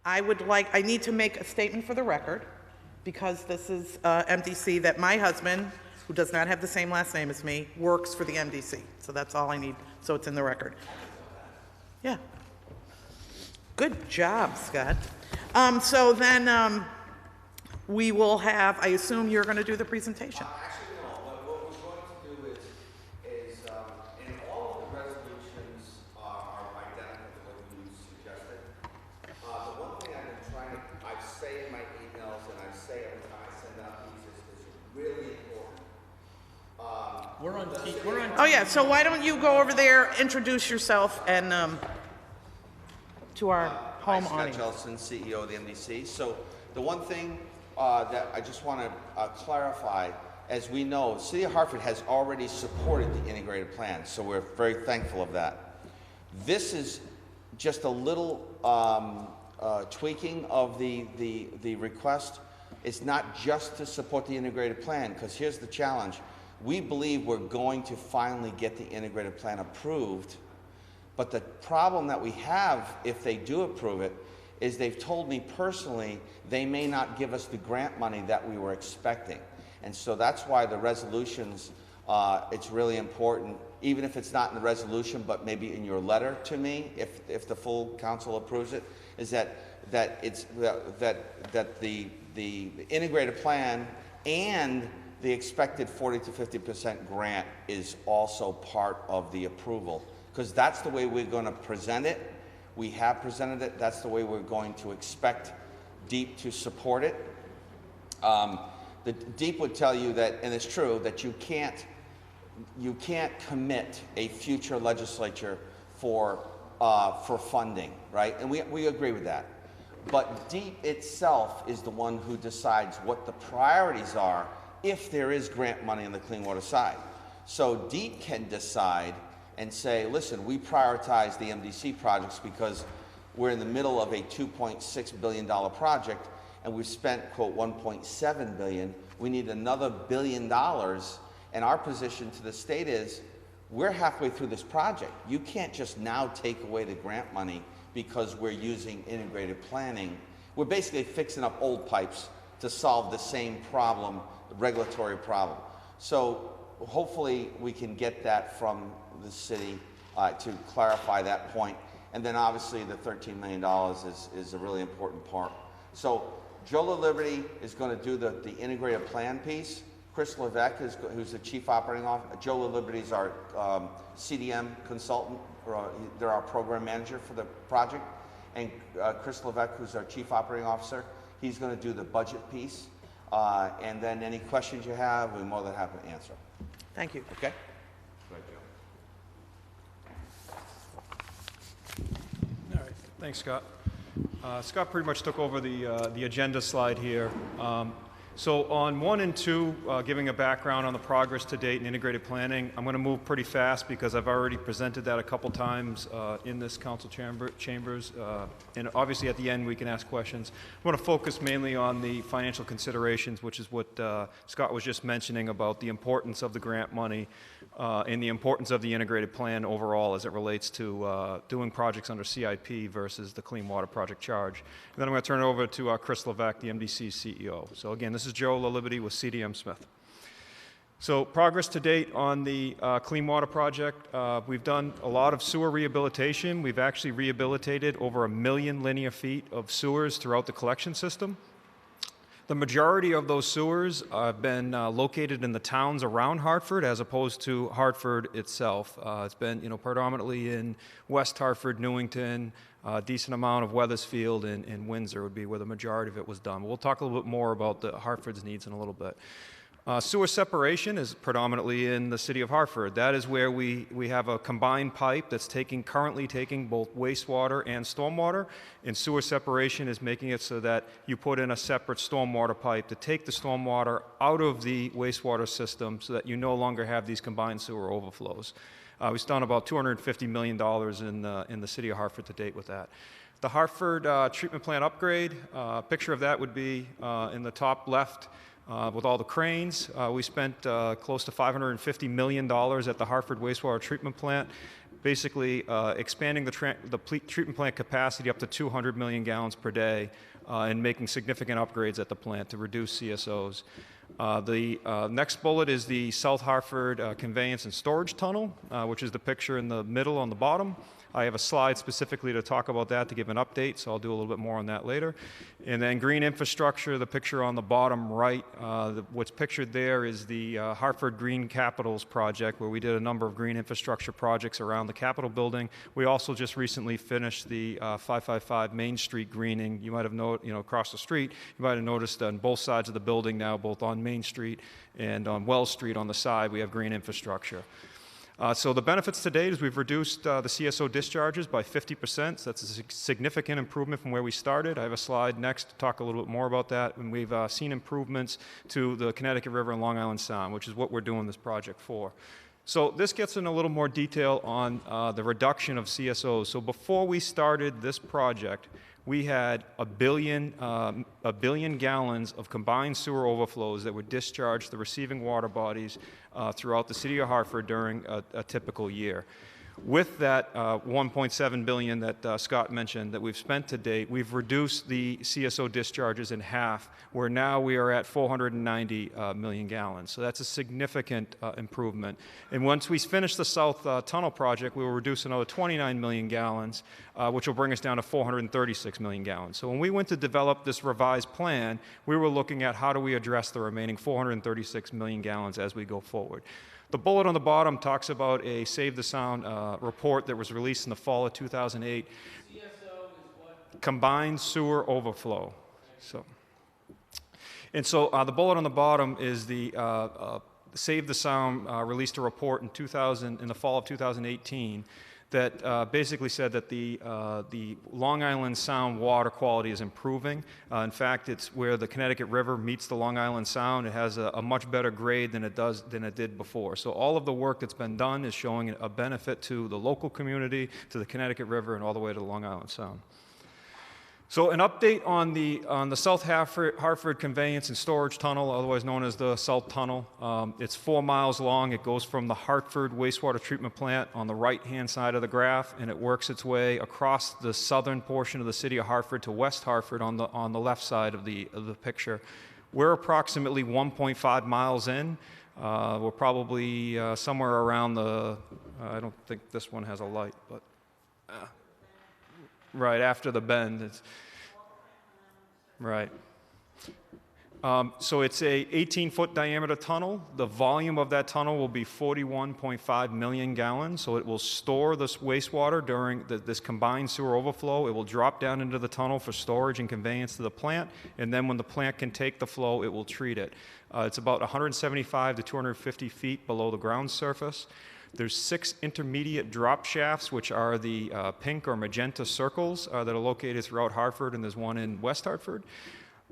I need to make a statement for the record, because this is MDC, that my husband, who does not have the same last name as me, works for the MDC. So that's all I need, so it's in the record. Yeah. Good job, Scott. So then we will have, I assume you're going to do the presentation. Actually, no. What we're going to do is in all of the resolutions are identical to what you suggested. The one thing I've been trying to, I say in my emails and I say every time I send out these is really important. We're on. Oh yeah, so why don't you go over there, introduce yourself, and to our home Hi, audience. Scott Jellison, CEO of the MDC. So the one thing that I just want to clarify, as we know, City of Hartford has already supported the integrated plan, so we're very thankful of that. This is just a little tweaking of the request. It's not just to support the integrated plan, because here's the challenge. We believe we're going to finally get the integrated plan approved, but the problem that we have, if they do approve it, is they've told me personally they may not give us the grant money that we were expecting. And so that's why the resolutions, it's really important, even if it's not in the resolution, but maybe in your letter to me, if the full council approves it, is that the integrated plan and the expected 40 to 50% grant is also part of the approval, because that's the way we're going to present it. We have presented it. That's the way we're going to expect DEEP to support it. The DEEP would tell you that, and it's true, that you can't commit a future legislature for funding, right? And we agree with that. But DEEP itself is the one who decides what the priorities are if there is grant money on the clean water side. So DEEP can decide and say, listen, we prioritize the MDC projects because we're in the middle of a $2.6 billion project and we've spent, quote, $1.7 billion. We need another $1 billion. And our position to the state is, we're halfway through this project. You can't just now take away the grant money because we're using integrated planning. We're basically fixing up old pipes to solve the same problem, the regulatory problem. So hopefully we can get that from the city to clarify that point. And then obviously the $13 million is a really important part. So Joe LaLiberty is going to do the integrated plan piece. Chris Levesque, who's the chief operating officer. Joe LaLiberty is our CDM consultant. They're our program manager for the project. And Chris Levesque, who's our chief operating officer, he's going to do the budget piece. And then any questions you have, we're more than happy to answer. Thank you. Okay? All right, thanks, Scott. Scott pretty much took over the agenda slide here. So on 1 and 2, giving a background on the progress to date in integrated planning, I'm going to move pretty fast because I've already presented that a couple times in this council chambers. And obviously at the end we can ask questions. I want to focus mainly on the financial considerations, which is what Scott was just mentioning about the importance of the grant money and the importance of the integrated plan overall as it relates to doing projects under CIP versus the Clean Water Project charge. And then I'm going to turn it over to Chris Levesque, the MDC CEO. So again, this is Joe LaLiberty with CDM Smith. So progress to date on the Clean Water Project. We've done a lot of sewer rehabilitation. We've actually rehabilitated over 1 million linear feet of sewers throughout the collection system. The majority of those sewers have been located in the towns around Hartford as opposed to Hartford itself. It's been, predominantly in West Hartford, Newington, a decent amount of Weathersfield and Windsor would be where the majority of it was done. We'll talk a little bit more about the Hartford's needs in a little bit. Sewer separation is predominantly in the city of Hartford. That is where we have a combined pipe that's currently taking both wastewater and stormwater, and sewer separation is making it so that you put in a separate stormwater pipe to take the stormwater out of the wastewater system so that you no longer have these combined sewer overflows. We've spent about $250 million in the city of Hartford to date with that. The Hartford treatment plant upgrade, a picture of that would be in the top left. With all the cranes, we spent close to $550 million at the Hartford wastewater treatment plant. basically expanding the treatment plant capacity up to 200 million gallons per day and making significant upgrades at the plant to reduce CSOs. The next bullet is the South Hartford Conveyance and Storage Tunnel, which is the picture in the middle on the bottom. I have a slide specifically to talk about that to give an update, so I'll do a little bit more on that later. And then green infrastructure, the picture on the bottom right, what's pictured there is the Hartford Green Capitals project, where we did a number of green infrastructure projects around the Capitol building. We also just recently finished the 555 Main Street greening. You might have noticed, across the street, you might have noticed on both sides of the building now, both on Main Street and on Wells Street on the side, we have green infrastructure. So the benefits to date is we've reduced the CSO discharges by 50%. So that's a significant improvement from where we started. I have a slide next to talk a little bit more about that. And we've seen improvements to the Connecticut River and Long Island Sound, which is what we're doing this project for. So this gets in a little more detail on the reduction of CSOs. So before we started this project, we had a billion gallons of combined sewer overflows that would discharge the receiving water bodies throughout the city of Hartford during a typical year. With that 1.7 billion that Scott mentioned that we've spent to date, we've reduced the CSO discharges in half, where now we are at 490 million gallons. So that's a significant improvement. And once we finish the South Tunnel project, we will reduce another 29 million gallons, which will bring us down to 436 million gallons. So when we went to develop this revised plan, we were looking at how do we address the remaining 436 million gallons as we go forward. The bullet on the bottom talks about a Save the Sound report that was released in the fall of 2008. CSO is what? Combined sewer overflow. So the bullet on the bottom is the Save the Sound released a report in the fall of 2018 that basically said that the Long Island Sound water quality is improving. In fact, it's where the Connecticut River meets the Long Island Sound. It has a much better grade than it did before. So all of the work that's been done is showing a benefit to the local community, to the Connecticut River, and all the way to the Long Island Sound. So an update on the South Hartford Conveyance and Storage Tunnel, otherwise known as the South Tunnel. It's 4 miles long. It goes from the Hartford wastewater treatment plant on the right-hand side of the graph, and it works its way across the southern portion of the city of Hartford to West Hartford on the left side of the picture. We're approximately 1.5 miles in. We're probably somewhere around I don't think this one has a light, but right after the bend. Right. So it's a 18-foot diameter tunnel. The volume of that tunnel will be 41.5 million gallons. So it will store this wastewater during this combined sewer overflow. It will drop down into the tunnel for storage and conveyance to the plant. And then when the plant can take the flow, it will treat it. It's about 175 to 250 feet below the ground surface. There's 6 intermediate drop shafts, which are the pink or magenta circles that are located throughout Hartford, and there's one in West Hartford.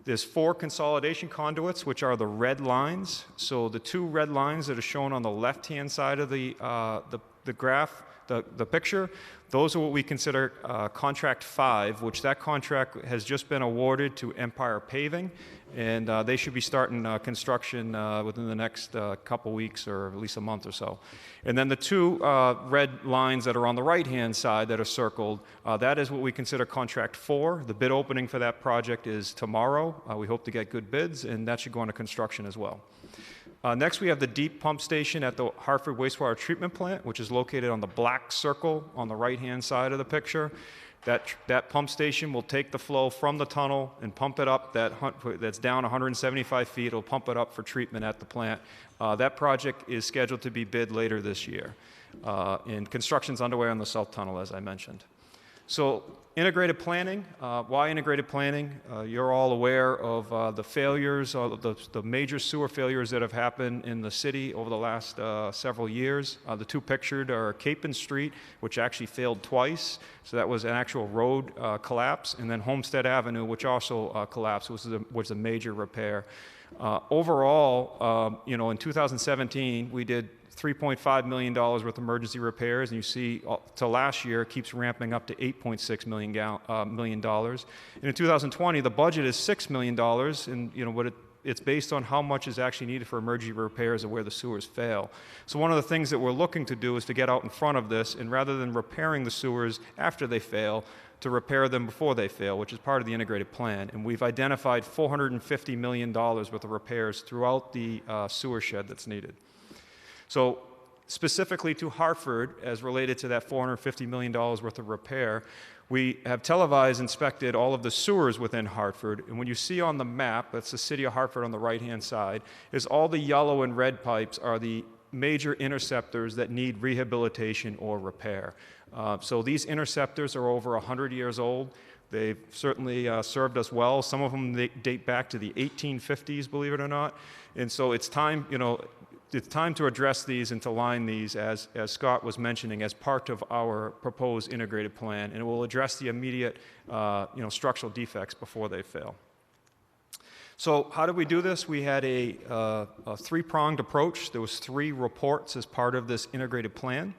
There's 4 consolidation conduits, which are the red lines. So the 2 red lines that are shown on the left-hand side of the graph, the picture, those are what we consider Contract 5, which that contract has just been awarded to Empire Paving, and they should be starting construction within the next couple weeks or at least a month or so. And then the 2 red lines that are on the right-hand side that are circled, that is what we consider Contract 4. The bid opening for that project is tomorrow. We hope to get good bids, and that should go into construction as well. Next, we have the deep pump station at the Hartford Wastewater Treatment Plant, which is located on the black circle on the right-hand side of the picture. That pump station will take the flow from the tunnel and pump it up. That's down 175 feet. It'll pump it up for treatment at the plant. That project is scheduled to be bid later this year. And construction's underway on the South Tunnel, as I mentioned. So integrated planning, why integrated planning? You're all aware of the failures, the major sewer failures that have happened in the city over the last several years. The 2 pictured are Capon Street, which actually failed twice. So that was an actual road collapse. And then Homestead Avenue, which also collapsed, was a major repair. Overall, in 2017, we did $3.5 million worth of emergency repairs, and you see to last year it keeps ramping up to $8.6 million. And in 2020, the budget is $6 million, and what it's based on how much is actually needed for emergency repairs and where the sewers fail. So one of the things that we're looking to do is to get out in front of this, and rather than repairing the sewers after they fail, to repair them before they fail, which is part of the integrated plan. And we've identified $450 million worth of repairs throughout the sewer shed that's needed. So specifically to Hartford, as related to that $450 million worth of repair, we have televised inspected all of the sewers within Hartford, and when you see on the map, that's the city of Hartford on the right-hand side, is all the yellow and red pipes are the major interceptors that need rehabilitation or repair. So these interceptors are over 100 years old. They've certainly served us well. Some of them date back to the 1850s, believe it or not. And so it's time, it's time to address these and to line these, as Scott was mentioning, as part of our proposed integrated plan, and it will address the immediate structural defects before they fail. So how did we do this? We had a three-pronged approach. There was 3 reports as part of this integrated plan.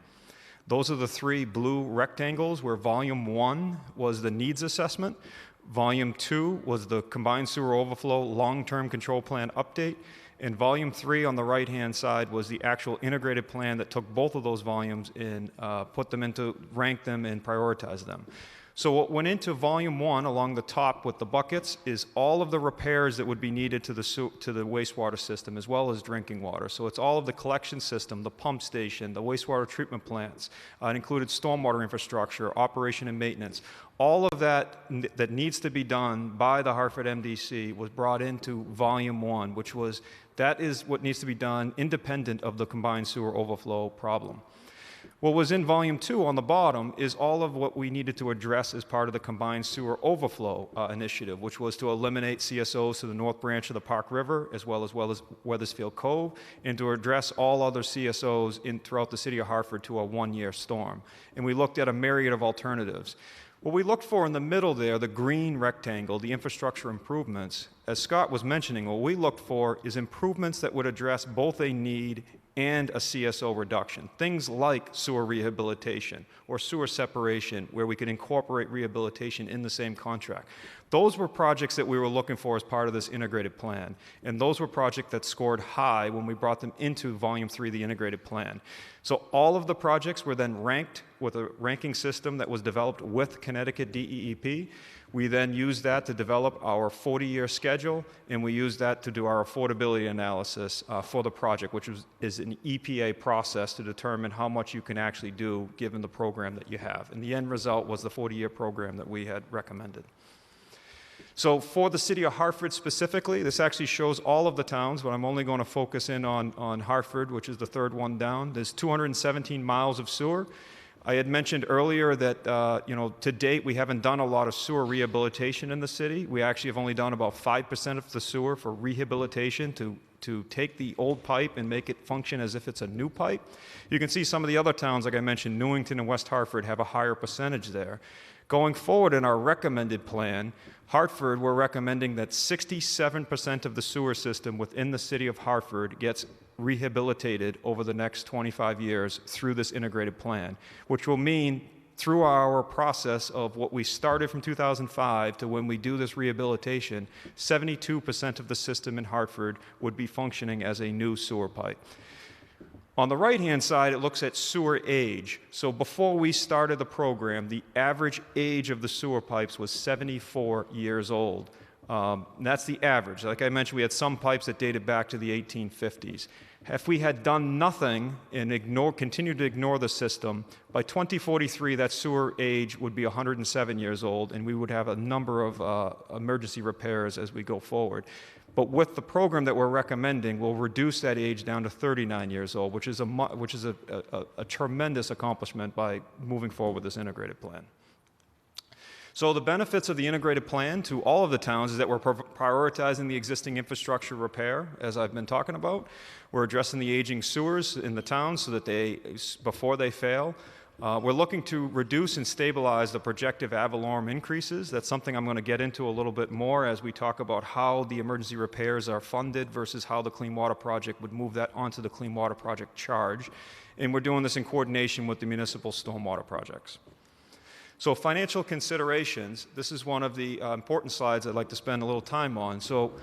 Those are the 3 blue rectangles, where volume 1 was the needs assessment, volume 2 was the combined sewer overflow long-term control plan update, and volume 3 on the right-hand side was the actual integrated plan that took both of those volumes and put them into, ranked them and prioritized them. So what went into volume 1 along the top with the buckets is all of the repairs that would be needed to the wastewater system, as well as drinking water. So it's all of the collection system, the pump station, the wastewater treatment plants. It included stormwater infrastructure, operation and maintenance. All of that that needs to be done by the Hartford MDC was brought into volume 1, that is what needs to be done independent of the combined sewer overflow problem. What was in volume 2 on the bottom is all of what we needed to address as part of the combined sewer overflow initiative, which was to eliminate CSOs to the north branch of the Park River, as well as Weathersfield Cove, and to address all other CSOs throughout the city of Hartford to a 1-year storm. And we looked at a myriad of alternatives. What we looked for in the middle there, the green rectangle, the infrastructure improvements, as Scott was mentioning, what we looked for is improvements that would address both a need and a CSO reduction. Things like sewer rehabilitation or sewer separation, where we could incorporate rehabilitation in the same contract. Those were projects that we were looking for as part of this integrated plan. And those were projects that scored high when we brought them into volume 3, the integrated plan. So all of the projects were then ranked with a ranking system that was developed with Connecticut DEEP. We then used that to develop our 40-year schedule, and we used that to do our affordability analysis for the project, which is an EPA process to determine how much you can actually do given the program that you have. And the end result was the 40-year program that we had recommended. So for the city of Hartford specifically, this actually shows all of the towns, but I'm only going to focus in on Hartford, which is the third one down. There's 217 miles of sewer. I had mentioned earlier that, to date, we haven't done a lot of sewer rehabilitation in the city. We actually have only done about 5% of the sewer for rehabilitation to take the old pipe and make it function as if it's a new pipe. You can see some of the other towns, like I mentioned, Newington and West Hartford, have a higher percentage there. Going forward in our recommended plan, Hartford, we're recommending that 67% of the sewer system within the city of Hartford gets rehabilitated over the next 25 years through this integrated plan, which will mean through our process of what we started from 2005 to when we do this rehabilitation, 72% of the system in Hartford would be functioning as a new sewer pipe. On the right-hand side, it looks at sewer age. So before we started the program, the average age of the sewer pipes was 74 years old. And that's the average. Like I mentioned, we had some pipes that dated back to the 1850s. If we had done nothing and continued to ignore the system, by 2043, that sewer age would be 107 years old, and we would have a number of emergency repairs as we go forward. But with the program that we're recommending, we'll reduce that age down to 39 years old, which is a tremendous accomplishment by moving forward with this integrated plan. So the benefits of the integrated plan to all of the towns is that we're prioritizing the existing infrastructure repair, as I've been talking about. We're addressing the aging sewers in the towns so that before they fail. We're looking to reduce and stabilize the projected ad valorem increases. That's something I'm going to get into a little bit more as we talk about how the emergency repairs are funded versus how the Clean Water Project would move that onto the Clean Water Project charge. And we're doing this in coordination with the municipal stormwater projects. So financial considerations, this is one of the important slides I'd like to spend a little time on. So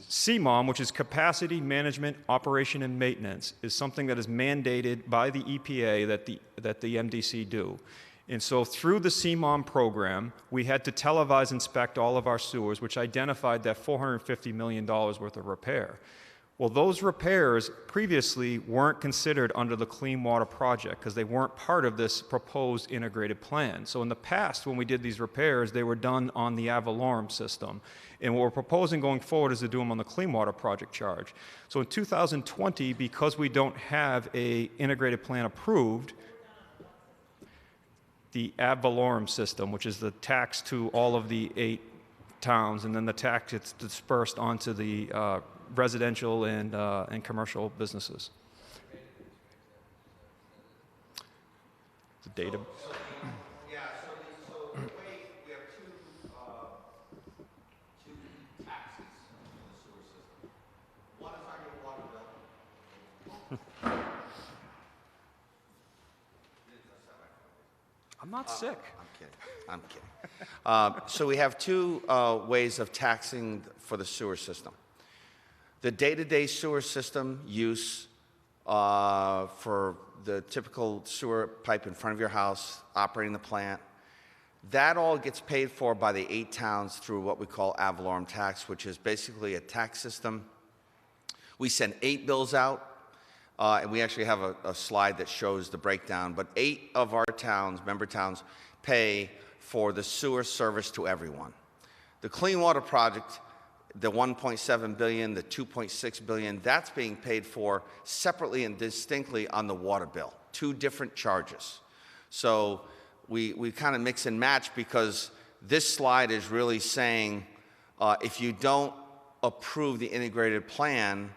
CMOM, which is Capacity Management, Operation, and Maintenance, is something that is mandated by the EPA that the MDC do. And so through the CMOM program, we had to televise inspect all of our sewers, which identified that $450 million worth of repair. Well, those repairs previously weren't considered under the Clean Water Project because they weren't part of this proposed integrated plan. So in the past, when we did these repairs, they were done on the ad valorem system. And what we're proposing going forward is to do them on the Clean Water Project charge. So in 2020, because we don't have an integrated plan approved, the ad valorem system, which is the tax to all of the 8 towns, and then the tax gets dispersed onto the residential and commercial businesses. The data. Yeah, so the way we have two taxes in the sewer system. One is on your water bill. I'm not sick. I'm kidding. So we have two ways of taxing for the sewer system. The day-to-day sewer system use for the typical sewer pipe in front of your house, operating the plant, that all gets paid for by the 8 towns through what we call ad valorem tax, which is basically a tax system. We send 8 bills out. And we actually have a slide that shows the breakdown, but 8 of our towns, member towns, pay for the sewer service to everyone. The Clean Water Project, the $1.7 billion, the $2.6 billion, that's being paid for separately and distinctly on the water bill, 2 different charges. So we kind of mix and match because this slide is really saying if you don't approve the integrated plan,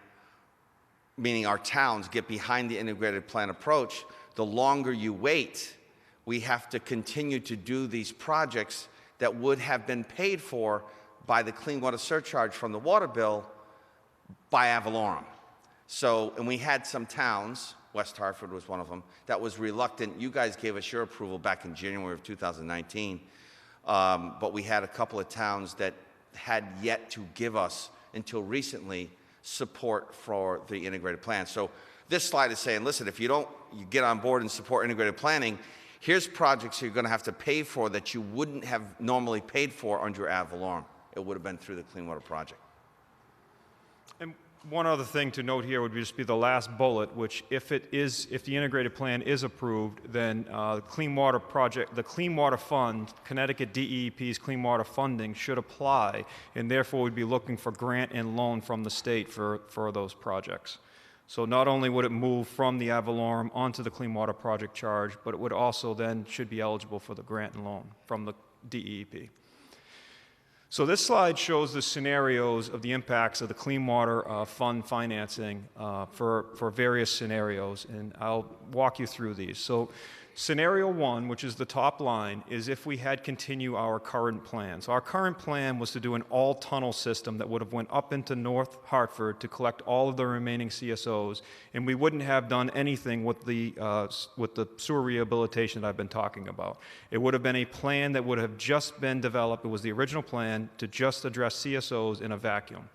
meaning our towns get behind the integrated plan approach, the longer you wait, we have to continue to do these projects that would have been paid for by the clean water surcharge from the water bill by ad valorem. So, and we had some towns, West Hartford was one of them, that was reluctant. You guys gave us your approval back in January of 2019, but we had a couple of towns that had yet to give us, until recently, support for the integrated plan. So this slide is saying, listen, if you get on board and support integrated planning, here's projects you're going to have to pay for that you wouldn't have normally paid for under your ad valorem. It would have been through the Clean Water Project. And one other thing to note here would just be the last bullet, which if the integrated plan is approved, then the Clean Water Project, the Clean Water Fund, Connecticut DEP's Clean Water funding should apply, and therefore we'd be looking for grant and loan from the state for those projects. So not only would it move from the ad valorem onto the Clean Water Project charge, but it would also then should be eligible for the grant and loan from the DEP. So this slide shows the scenarios of the impacts of the Clean Water Fund financing for various scenarios, and I'll walk you through these. So scenario 1, which is the top line, is if we had continued our current plan. So our current plan was to do an all-tunnel system that would have went up into North Hartford to collect all of the remaining CSOs, and we wouldn't have done anything with the sewer rehabilitation that I've been talking about. It would have been a plan that would have just been developed. It was the original plan to just address CSOs in a vacuum.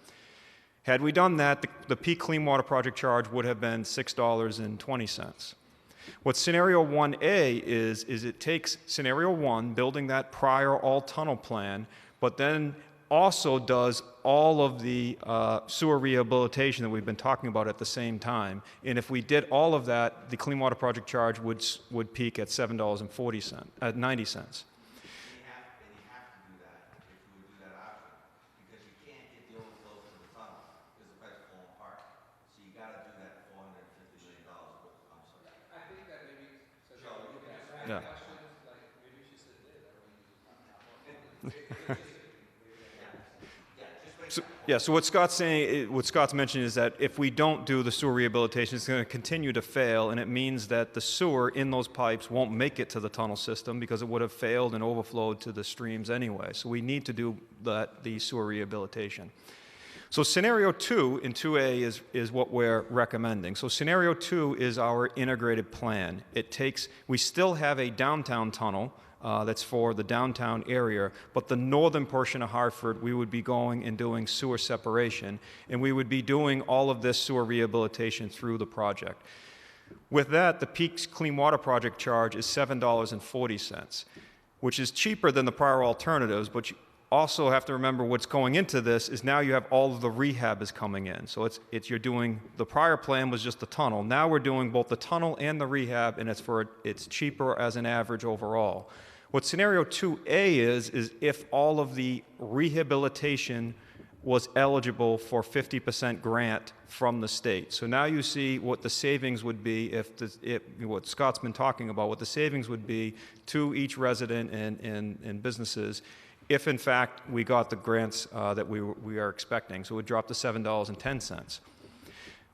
Had we done that, the peak Clean Water Project charge would have been $6.20. What scenario 1A is it takes scenario 1, building that prior all-tunnel plan, but then also does all of the sewer rehabilitation that we've been talking about at the same time. And if we did all of that, the Clean Water Project charge would peak at $7.90. And you have to do that if you would do that option, because you can't get the overflow to the tunnel because the pipes fall apart. So you got to do that $450 million. I'm sorry. I think that maybe Joe, you can answer Yeah. questions, like maybe she said So what Scott's mentioning is that if we don't do the sewer rehabilitation, it's going to continue to fail, and it means that the sewer in those pipes won't make it to the tunnel system because it would have failed and overflowed to the streams anyway. So we need to do the sewer rehabilitation. So scenario 2 in 2A is what we're recommending. So scenario 2 is our integrated plan. We still have a downtown tunnel that's for the downtown area, but the northern portion of Hartford, we would be going and doing sewer separation, and we would be doing all of this sewer rehabilitation through the project. With that, the Peaks Clean Water Project charge is $7.40, which is cheaper than the prior alternatives, but you also have to remember what's going into this is now you have all of the rehab is coming in. So you're doing, the prior plan was just the tunnel. Now we're doing both the tunnel and the rehab, and it's cheaper as an average overall. What scenario 2A is if all of the rehabilitation was eligible for 50% grant from the state. So now you see what the savings would be what Scott's been talking about, what the savings would be to each resident and businesses if in fact we got the grants that we are expecting. So it would drop to $7.10.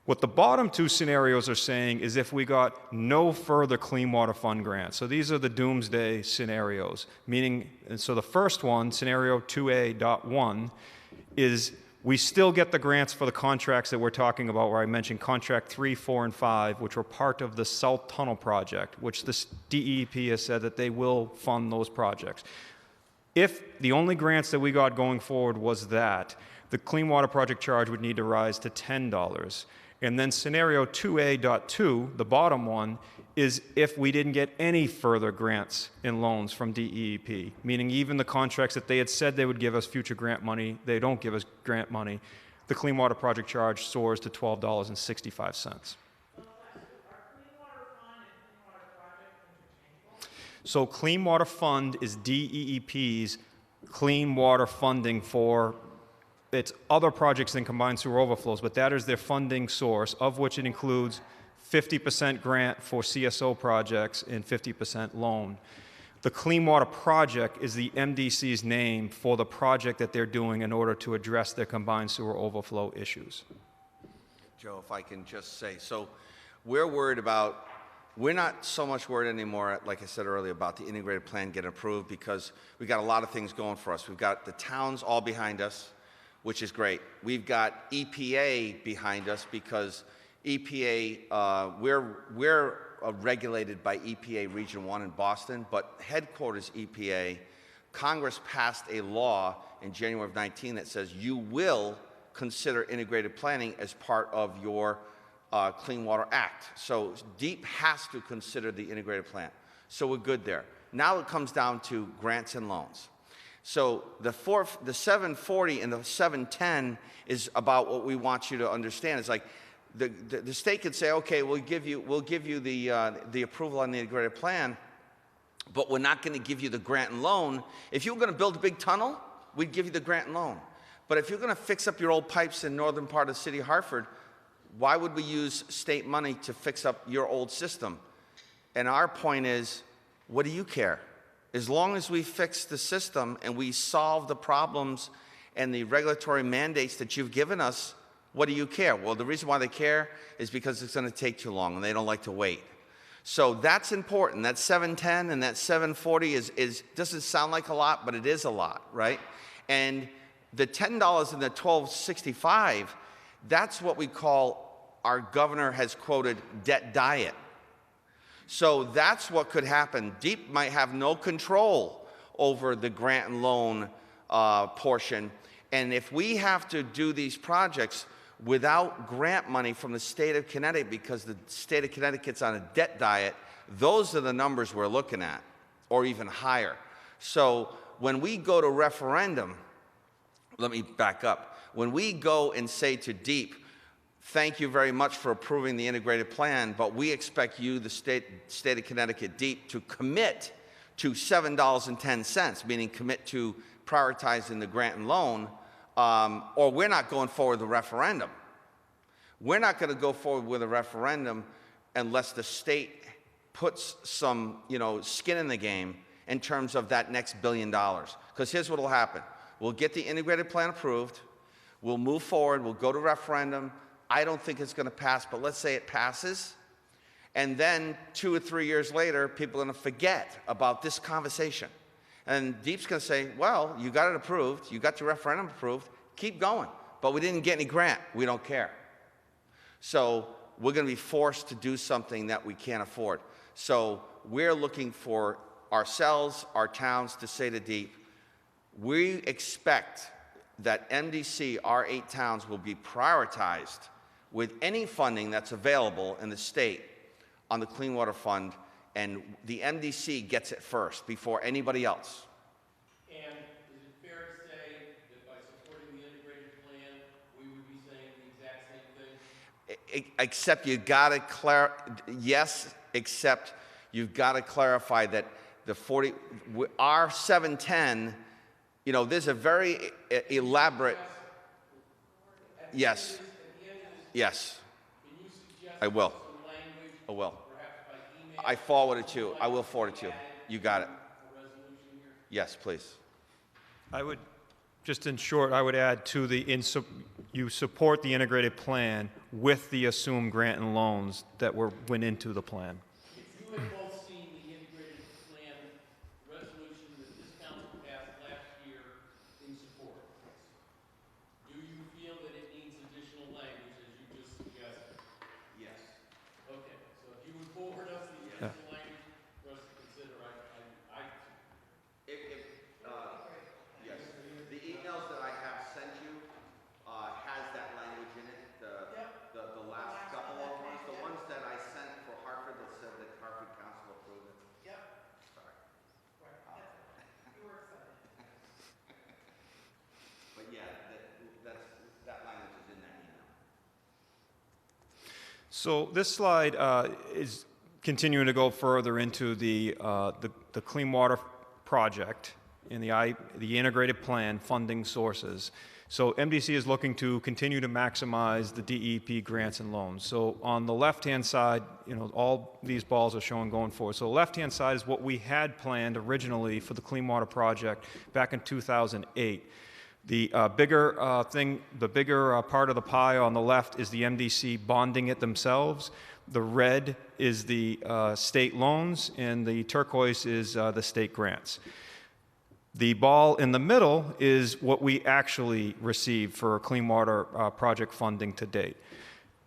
What the bottom two scenarios are saying is if we got no further Clean Water Fund grants. So these are the doomsday scenarios, meaning, and so the first one, scenario 2A.1, is we still get the grants for the contracts that we're talking about, where I mentioned contract 3, 4, and 5, which were part of the South Tunnel project, which the DEP has said that they will fund those projects. If the only grants that we got going forward was that, the Clean Water Project charge would need to rise to $10. And then scenario 2A.2, the bottom one, is if we didn't get any further grants and loans from DEP, meaning even the contracts that they had said they would give us future grant money, they don't give us grant money, the Clean Water Project charge soars to $12.65. So Clean Water Fund is DEP's clean water funding for its other projects than combined sewer overflows, but that is their funding source, of which it includes 50% grant for CSO projects and 50% loan. The Clean Water Project is the MDC's name for the project that they're doing in order to address their combined sewer overflow issues. Joe, if I can just say, so we're not so much worried anymore, like I said earlier, about the integrated plan getting approved because we've got a lot of things going for us. We've got the towns all behind us, which is great. We've got EPA behind us because EPA, we're regulated by EPA Region 1 in Boston, but headquarters EPA, Congress passed a law in January of 19 that says you will consider integrated planning as part of your Clean Water Act. So DEEP has to consider the integrated plan. So we're good there. Now it comes down to grants and loans. So the 740 and the 710 is about what we want you to understand. It's like the state could say, okay, we'll give you the approval on the integrated plan, but we're not going to give you the grant and loan. If you were going to build a big tunnel, we'd give you the grant and loan. But if you're going to fix up your old pipes in northern part of the city of Hartford, why would we use state money to fix up your old system? And our point is, what do you care? As long as we fix the system and we solve the problems and the regulatory mandates that you've given us, what do you care? Well, the reason why they care is because it's going to take too long and they don't like to wait. So that's important. That 710 and that 740 doesn't sound like a lot, but it is a lot, right? And the $10 and the $12.65, that's what we call, our governor has quoted, debt diet. So that's what could happen. DEEP might have no control over the grant and loan portion. And if we have to do these projects without grant money from the state of Connecticut because the state of Connecticut's on a debt diet, those are the numbers we're looking at, or even higher. So when we go to referendum, let me back up. When we go and say to DEEP, thank you very much for approving the integrated plan, but we expect you, the state of Connecticut, DEEP, to commit to $7.10, meaning commit to prioritizing the grant and loan, or we're not going forward with the referendum. We're not going to go forward with a referendum unless the state puts some, skin in the game in terms of that next $1 billion. Because here's what will happen. We'll get the integrated plan approved. We'll move forward. We'll go to referendum. I don't think it's going to pass, but let's say it passes. And then 2 or 3 years later, people are going to forget about this conversation. And DEEP's going to say, well, you got it approved. You got your referendum approved. Keep going. but we didn't get any grant. We don't care. So we're going to be forced to do something that we can't afford. So we're looking for ourselves, our towns, to say to DEEP, we expect that MDC, our 8 towns, will be prioritized with any funding that's available in the state on the Clean Water Fund, and the MDC gets it first before anybody else. And is it fair to say that by supporting the integrated plan, we would be saying the exact same thing? Except you gotta yes, except you've got to clarify that the 40, our 710, you know, there's a very elaborate, yes, yes, I will. I will. I forward it to you. I will forward it to you. You got it. Yes, please. I would, just in short, I would add to the, you support the integrated plan with the assumed grant and loans that went into the plan. If you had both seen the integrated plan resolution that this council passed last year in support, do you feel that it needs additional language as you just suggested? Yes. Okay, so if you would forward us the additional language for us to consider, Yes, the emails that I have sent you has that language in it. The last couple of ones, the ones that I sent for Hartford that said that Hartford Council approved it. Yep. Sorry. You were excited. But yeah, that language is in that email. So this slide is continuing to go further into the clean water project in the integrated plan funding sources. So MDC is looking to continue to maximize the DEP grants and loans. So on the left-hand side, you know, all these balls are showing going forward. So the left-hand side is what we had planned originally for the clean water project back in 2008. The bigger part of the pie on the left is the MDC bonding it themselves. The red is the state loans, and the turquoise is the state grants. The ball in the middle is what we actually received for clean water project funding to date.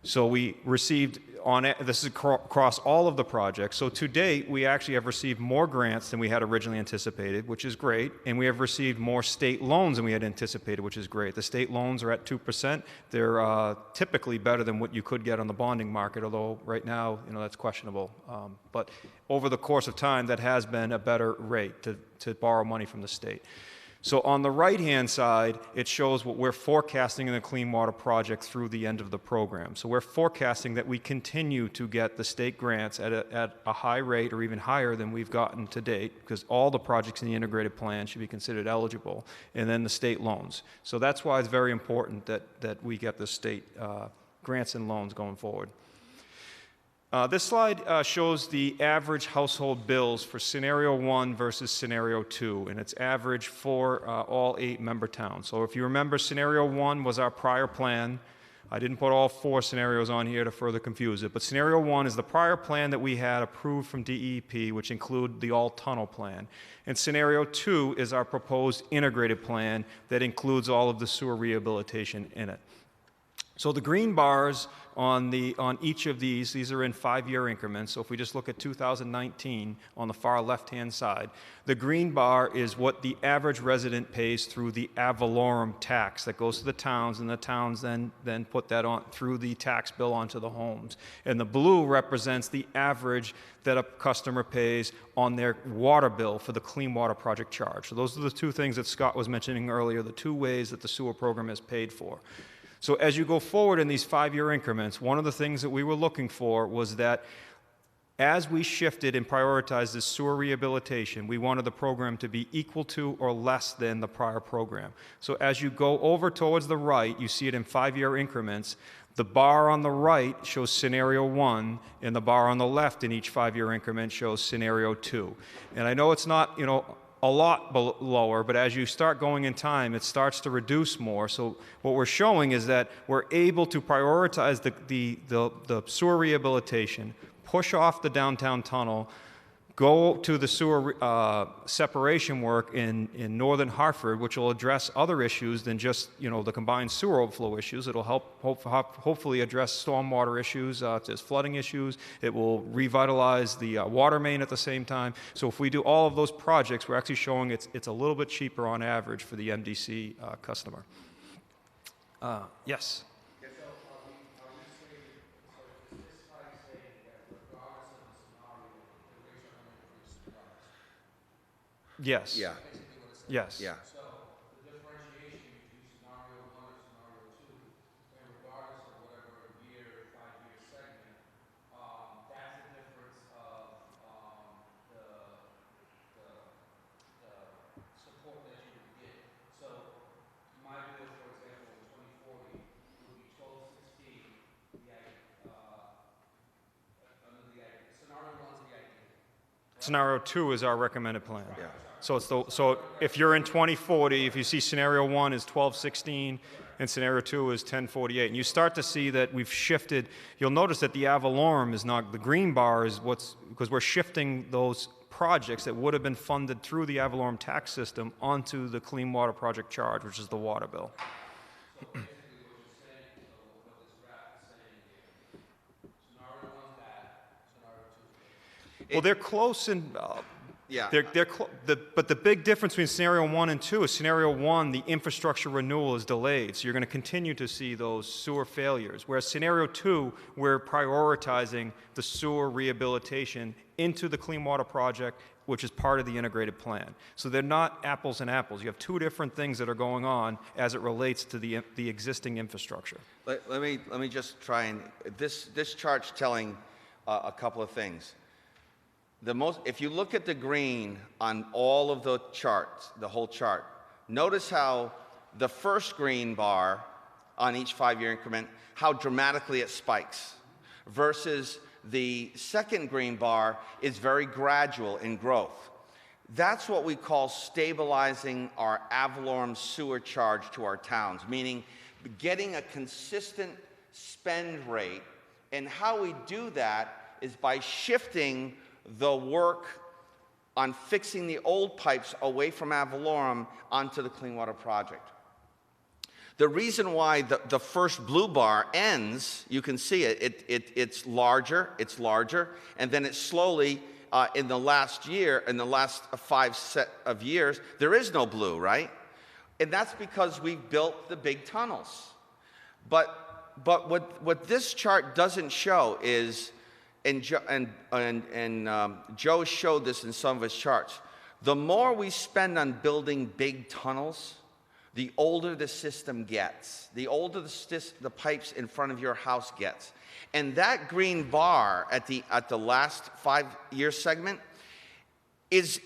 So we received this is across all of the projects. So to date, we actually have received more grants than we had originally anticipated, which is great. And we have received more state loans than we had anticipated, which is great. The state loans are at 2%. They're typically better than what you could get on the bonding market, although right now, you know, that's questionable. But over the course of time, that has been a better rate to borrow money from the state. So on the right-hand side, it shows what we're forecasting in the Clean Water Project through the end of the program. So we're forecasting that we continue to get the state grants at a high rate or even higher than we've gotten to date, because all the projects in the integrated plan should be considered eligible, and then the state loans. So that's why it's very important that we get the state grants and loans going forward. This slide shows the average household bills for Scenario 1 versus Scenario 2, and it's average for all 8 member towns. So if you remember, Scenario 1 was our prior plan. I didn't put all 4 scenarios on here to further confuse it, but Scenario 1 is the prior plan that we had approved from DEP, which include the all-tunnel plan. And Scenario 2 is our proposed integrated plan that includes all of the sewer rehabilitation in it. So the green bars on each of these are in 5-year increments. So if we just look at 2019 on the far left-hand side, the green bar is what the average resident pays through the ad valorem tax that goes to the towns, and the towns then put that on through the tax bill onto the homes. And the blue represents the average that a customer pays on their water bill for the Clean Water Project charge. So those are the 2 things that Scott was mentioning earlier, the 2 ways that the sewer program is paid for. So as you go forward in these 5-year increments, one of the things that we were looking for was that as we shifted and prioritized this sewer rehabilitation, we wanted the program to be equal to or less than the prior program. So as you go over towards the right, you see it in 5-year increments. The bar on the right shows Scenario 1, and the bar on the left in each 5-year increment shows Scenario 2. And I know it's not, you know, a lot lower, but as you start going in time, it starts to reduce more. So what we're showing is that we're able to prioritize the sewer rehabilitation, push off the downtown tunnel, go to the sewer separation work in northern Hartford, which will address other issues than just, the combined sewer overflow issues. It'll hopefully address stormwater issues, there's flooding issues. It will revitalize the water main at the same time. So if we do all of those projects, we're actually showing it's a little bit cheaper on average for the MDC customer. Yes? Yes. Yeah, Yes. yeah. So the differentiation between scenario 1 and scenario 2, and regardless of whatever year, 5-year segment, that's the difference of the support that you would get. So my bill, for example, in 2040 would be 1216. Under the idea, scenario 1 is the idea. Scenario 2 is our recommended plan. Yeah. So so if you're in 2040, if you see scenario 1 is 1216 and scenario 2 is 1048, and you start to see that we've shifted, you'll notice that the ad valorem is not, the green bar is because we're shifting those projects that would have been funded through the ad valorem tax system onto the clean water project charge, which is the water bill. Well, they're close in. Yeah. But the big difference between scenario 1 and 2 is scenario 1, the infrastructure renewal is delayed, so you're going to continue to see those sewer failures. Whereas scenario 2, we're prioritizing the sewer rehabilitation into the clean water project, which is part of the integrated plan. So they're not apples and apples. You have two different things that are going on as it relates to the existing infrastructure. Let me just try and this chart's telling a couple of things. If you look at the green on all of the charts, the whole chart, notice how the first green bar on each 5-year increment, how dramatically it spikes, versus the second green bar is very gradual in growth. That's what we call stabilizing our ad valorem sewer charge to our towns, meaning getting a consistent spend rate. And how we do that is by shifting the work on fixing the old pipes away from ad valorem onto the clean water project. The reason why the first blue bar ends, you can see it's larger, and then it slowly, in the last 5 set of years, there is no blue, right? And that's because we've built the big tunnels. But what this chart doesn't show is, and Joe showed this in some of his charts, the more we spend on building big tunnels, the older the system gets, the older the pipes in front of your house gets. And that green bar at the last 5-year segment is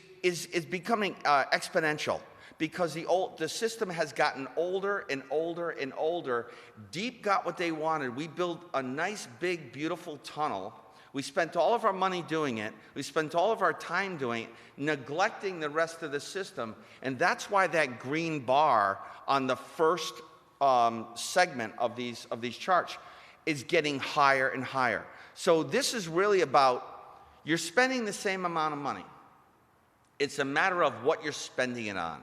becoming exponential, because the system has gotten older and older and older. Deep got what they wanted. We built a nice, big, beautiful tunnel. We spent all of our money doing it. We spent all of our time doing it, neglecting the rest of the system. And that's why that green bar on the first segment of these charts is getting higher and higher. So this is really about, you're spending the same amount of money. It's a matter of what you're spending it on.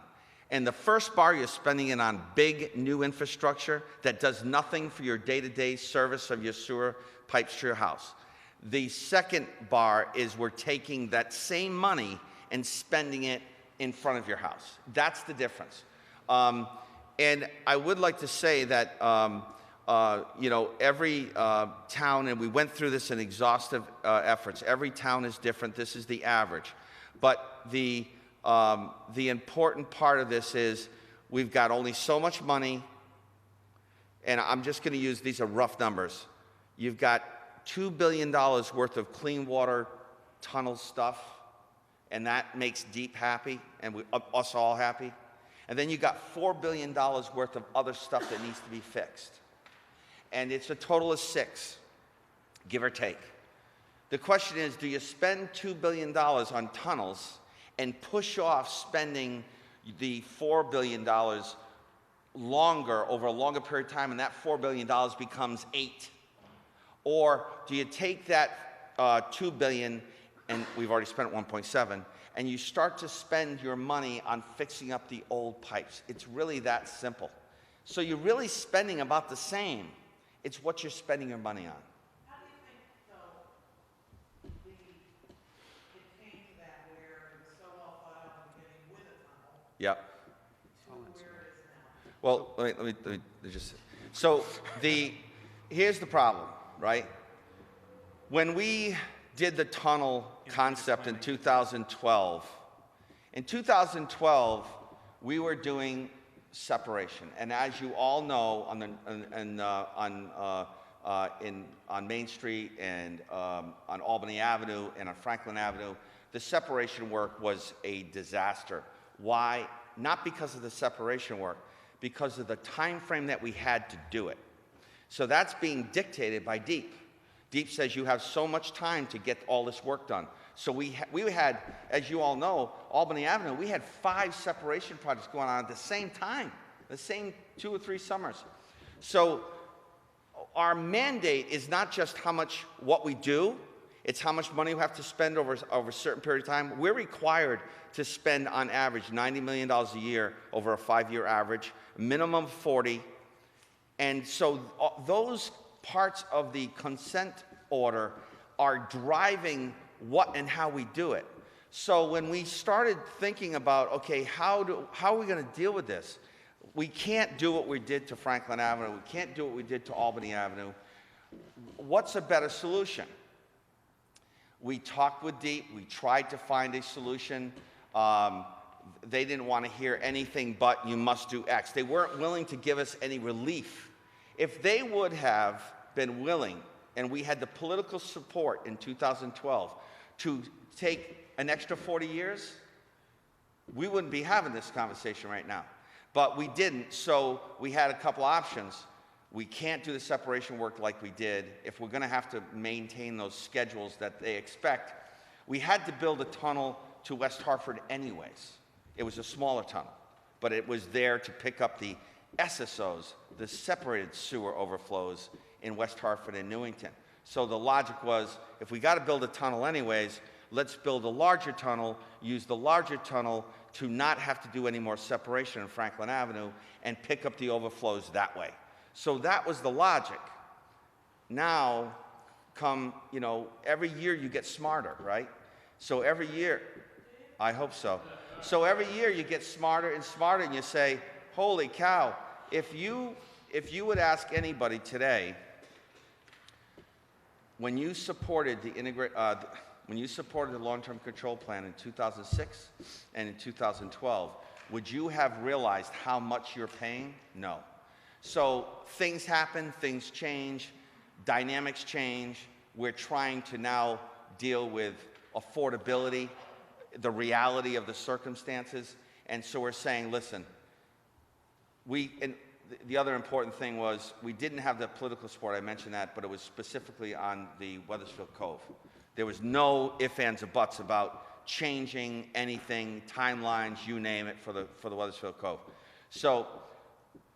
And the first bar, you're spending it on big new infrastructure that does nothing for your day-to-day service of your sewer pipes to your house. The second bar is we're taking that same money and spending it in front of your house. That's the difference. And I would like to say that, every town, and we went through this in exhaustive efforts, every town is different. This is the average. But the important part of this is we've got only so much money, and I'm just going to use, these are rough numbers. You've got $2 billion worth of clean water tunnel stuff, and that makes Deep happy, and us all happy. And then you got $4 billion worth of other stuff that needs to be fixed. And it's a total of 6, give or take. The question is, do you spend $2 billion on tunnels and push off spending the $4 billion over a longer period of time, and that $4 billion becomes 8? Or do you take that $2 billion and we've already spent 1.7, and you start to spend your money on fixing up the old pipes. It's really that simple. So you're really spending about the same. It's what you're spending your money on. How do you think, though, it came to that where it was so well thought out in the beginning with a tunnel Yep. to where it is now? Well, let me just, so here's the problem, right? When we did the tunnel concept in 2012, we were doing separation. And as you all know, on Main Street and on Albany Avenue and on Franklin Avenue, the separation work was a disaster. Why? Not because of the separation work, because of the time frame that we had to do it. So that's being dictated by DEEP. DEEP says you have so much time to get all this work done. So we had, as you all know, Albany Avenue, we had 5 separation projects going on at the same time, the same 2 or 3 summers. So our mandate is not just what we do, it's how much money we have to spend over a certain period of time. We're required to spend on average $90 million a year over a 5-year average, minimum 40. And so those parts of the consent order are driving what and how we do it. So when we started thinking about, okay, how are we going to deal with this? We can't do what we did to Franklin Avenue. We can't do what we did to Albany Avenue. What's a better solution? We talked with DEEP. We tried to find a solution. They didn't want to hear anything but you must do X. They weren't willing to give us any relief. If they would have been willing, and we had the political support in 2012 to take an extra 40 years, we wouldn't be having this conversation right now. But we didn't, so we had a couple options. We can't do the separation work like we did. If we're going to have to maintain those schedules that they expect, we had to build a tunnel to West Hartford anyways. It was a smaller tunnel, but it was there to pick up the SSOs, the separated sewer overflows in West Hartford and Newington. So the logic was, if we got to build a tunnel anyways, let's build a larger tunnel, use the larger tunnel to not have to do any more separation in Franklin Avenue and pick up the overflows that way. So that was the logic. Now, every year you get smarter, right? So every year, I hope so. So every year you get smarter and smarter, and you say, holy cow, if you would ask anybody today, when you supported the long-term control plan in 2006 and in 2012, would you have realized how much you're paying? No. So things happen, things change, dynamics change. We're trying to now deal with affordability, the reality of the circumstances, and so we're saying, listen, and the other important thing was we didn't have the political support, I mentioned that, but it was specifically on the Wethersfield Cove. There was no ifs, ands, or buts about changing anything, timelines, you name it, for the Wethersfield Cove. So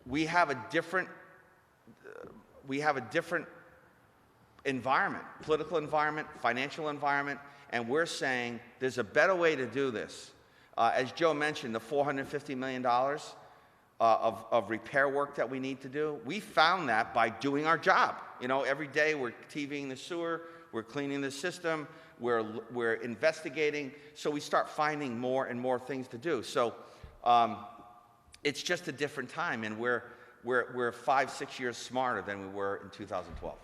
we have a different environment, political environment, financial environment, and we're saying there's a better way to do this. As Joe mentioned, the $450 million of repair work that we need to do, we found that by doing our job. Every day we're TVing the sewer, we're cleaning the system, we're investigating, so we start finding more and more things to do. So it's just a different time, and we're 5-6 years smarter than we were in 2012.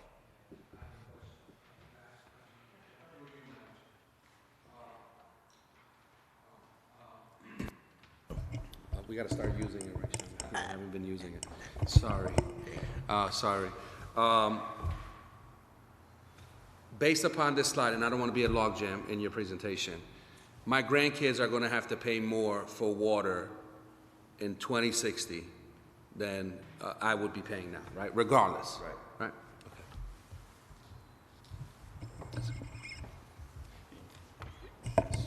We got to start using it, Rick. I haven't been using it. Sorry. Based upon this slide, and I don't want to be a logjam in your presentation, my grandkids are going to have to pay more for water in 2060 than I would be paying now, right? Regardless. Right?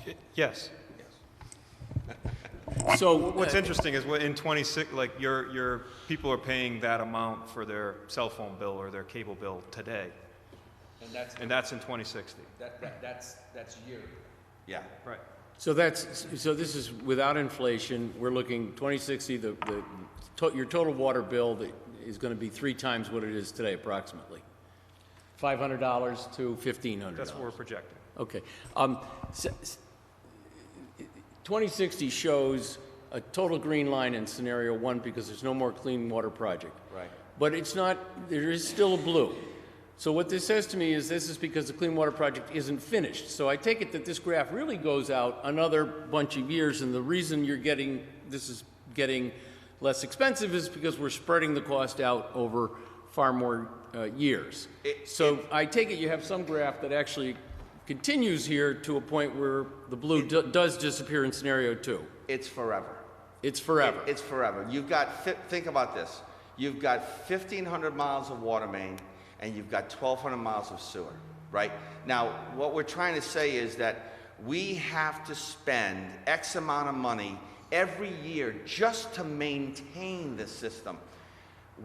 Okay. Yes. So What's interesting is in 26, like your people are paying that amount for their cell phone bill or their cable bill today. And that's in 2060. That's yearly. Yeah. Right. So this is without inflation. We're looking 2060, your total water bill that is going to be 3 times what it is today, approximately. $500 to $1,500. That's what we're projecting. Okay. 2060 shows a total green line in scenario 1 because there's no more clean water project. Right. But it's not, there is still a blue. So what this says to me is this is because the clean water project isn't finished. So I take it that this graph really goes out another bunch of years, and the reason this is getting less expensive is because we're spreading the cost out over far more years. I take it you have some graph that actually continues here to a point where the blue does disappear in scenario 2. It's forever. It's forever. It's forever. You've got, think about this. You've got 1,500 miles of water main, and you've got 1,200 miles of sewer, right? Now, what we're trying to say is that we have to spend X amount of money every year just to maintain the system.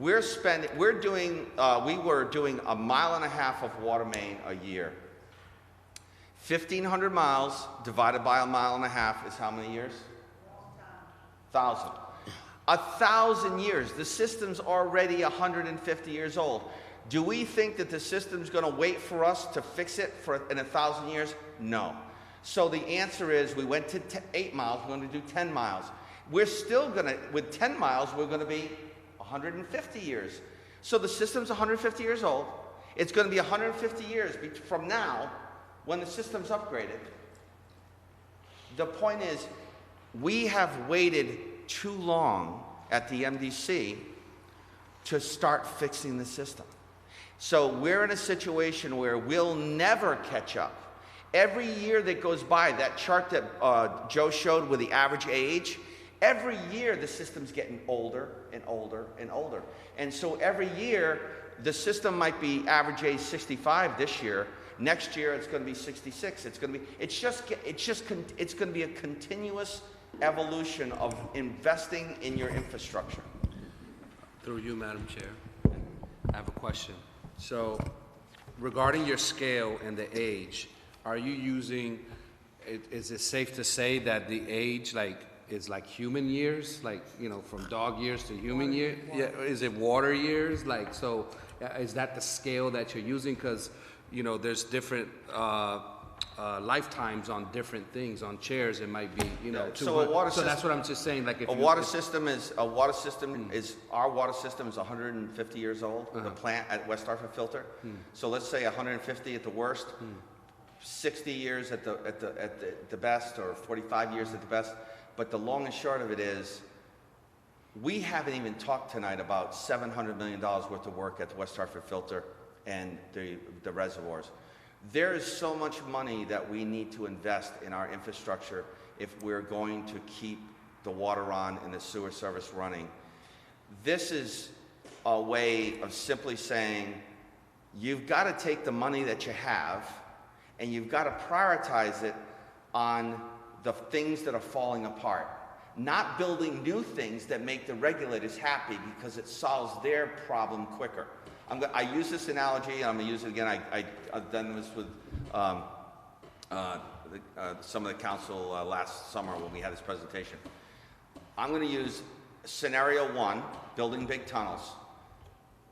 We were doing 1.5 miles of water main a year. 1,500 miles divided by 1.5 miles is how many years? 1,000. 1,000 years. The system's already 150 years old. Do we think that the system's going to wait for us to fix it in 1,000 years? No. So the answer is we went to 8 miles, we're going to do 10 miles. We're still going to, with 10 miles, we're going to be 150 years. So the system's 150 years old. It's going to be 150 years from now when the system's upgraded. The point is, we have waited too long at the MDC to start fixing the system. So we're in a situation where we'll never catch up. Every year that goes by, that chart that Joe showed with the average age, every year the system's getting older and older and older. And so every year, the system might be average age 65 this year. Next year, it's going to be 66. It's going to be a continuous evolution of investing in your infrastructure. Through you, Madam Chair, I have a question. So, regarding your scale and the age, are you using, is it safe to say that the age is like human years, from dog years to human years? Yeah, is it water years? Is that the scale that you're using? Because, there's different lifetimes on different things. On chairs, it might be, So that's what I'm just saying. Our water system is 150 years old. The plant at West Hartford filter. So let's say 150 at the worst, 60 years at the best, or 45 years at the best. But the long and short of it is, we haven't even talked tonight about $700 million worth of work at the West Hartford filter and the reservoirs. There is so much money that we need to invest in our infrastructure if we're going to keep the water on and the sewer service running. This is a way of simply saying, you've got to take the money that you have and you've got to prioritize it on the things that are falling apart. Not building new things that make the regulators happy because it solves their problem quicker. I use this analogy, and I'm going to use it again. I've done this with some of the council last summer when we had this presentation. I'm going to use scenario 1, building big tunnels.